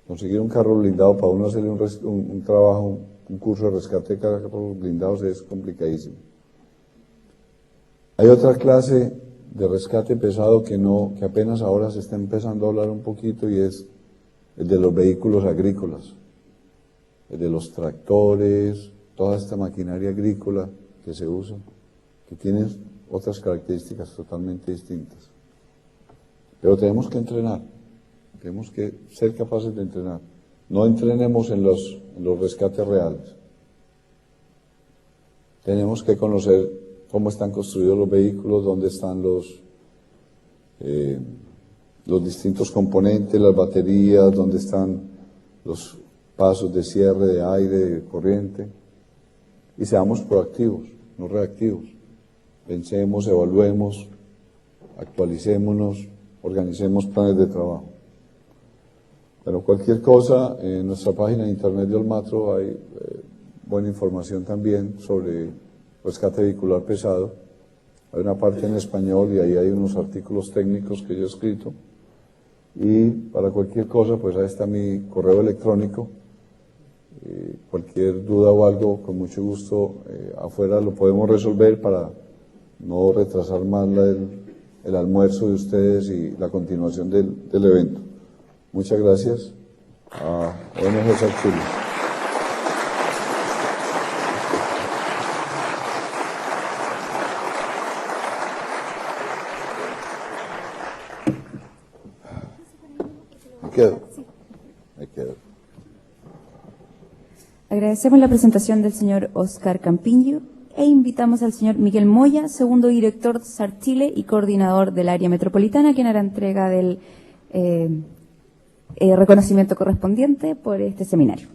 Speaker 2: Conseguir un carro blindado para uno hacerle un trabajo, un curso de rescate de carros blindados es complicadísimo. Hay otra clase de rescate pesado que apenas ahora se está empezando a hablar un poquito y es el de los vehículos agrícolas, el de los tractores, toda esta maquinaria agrícola que se usa, que tienen otras características totalmente distintas. Pero tenemos que entrenar, tenemos que ser capaces de entrenar. No entrenemos en los rescates reales. Tenemos que conocer cómo están construidos los vehículos, dónde están los distintos componentes, las baterías, dónde están los pasos de cierre, de aire, de corriente. Y seamos proactivos, no reactivos. Pensemos, evaluemos, actualicémonos, organicemos planes de trabajo. Pero cualquier cosa, en nuestra página de internet de Olmatro hay buena información también sobre rescate vehicular pesado. Hay una parte en español y ahí hay unos artículos técnicos que yo he escrito. Y para cualquier cosa, pues ahí está mi correo electrónico. Cualquier duda o algo, con mucho gusto, afuera lo podemos resolver para no retrasar más el almuerzo de ustedes y la continuación del evento. Muchas gracias a ONG Sarchuli.
Speaker 1: Agradecemos la presentación del señor Oscar Campiño e invitamos al señor Miguel Moya, segundo director de SAR Chile y coordinador del área metropolitana, quien hará entrega del reconocimiento correspondiente por este seminario.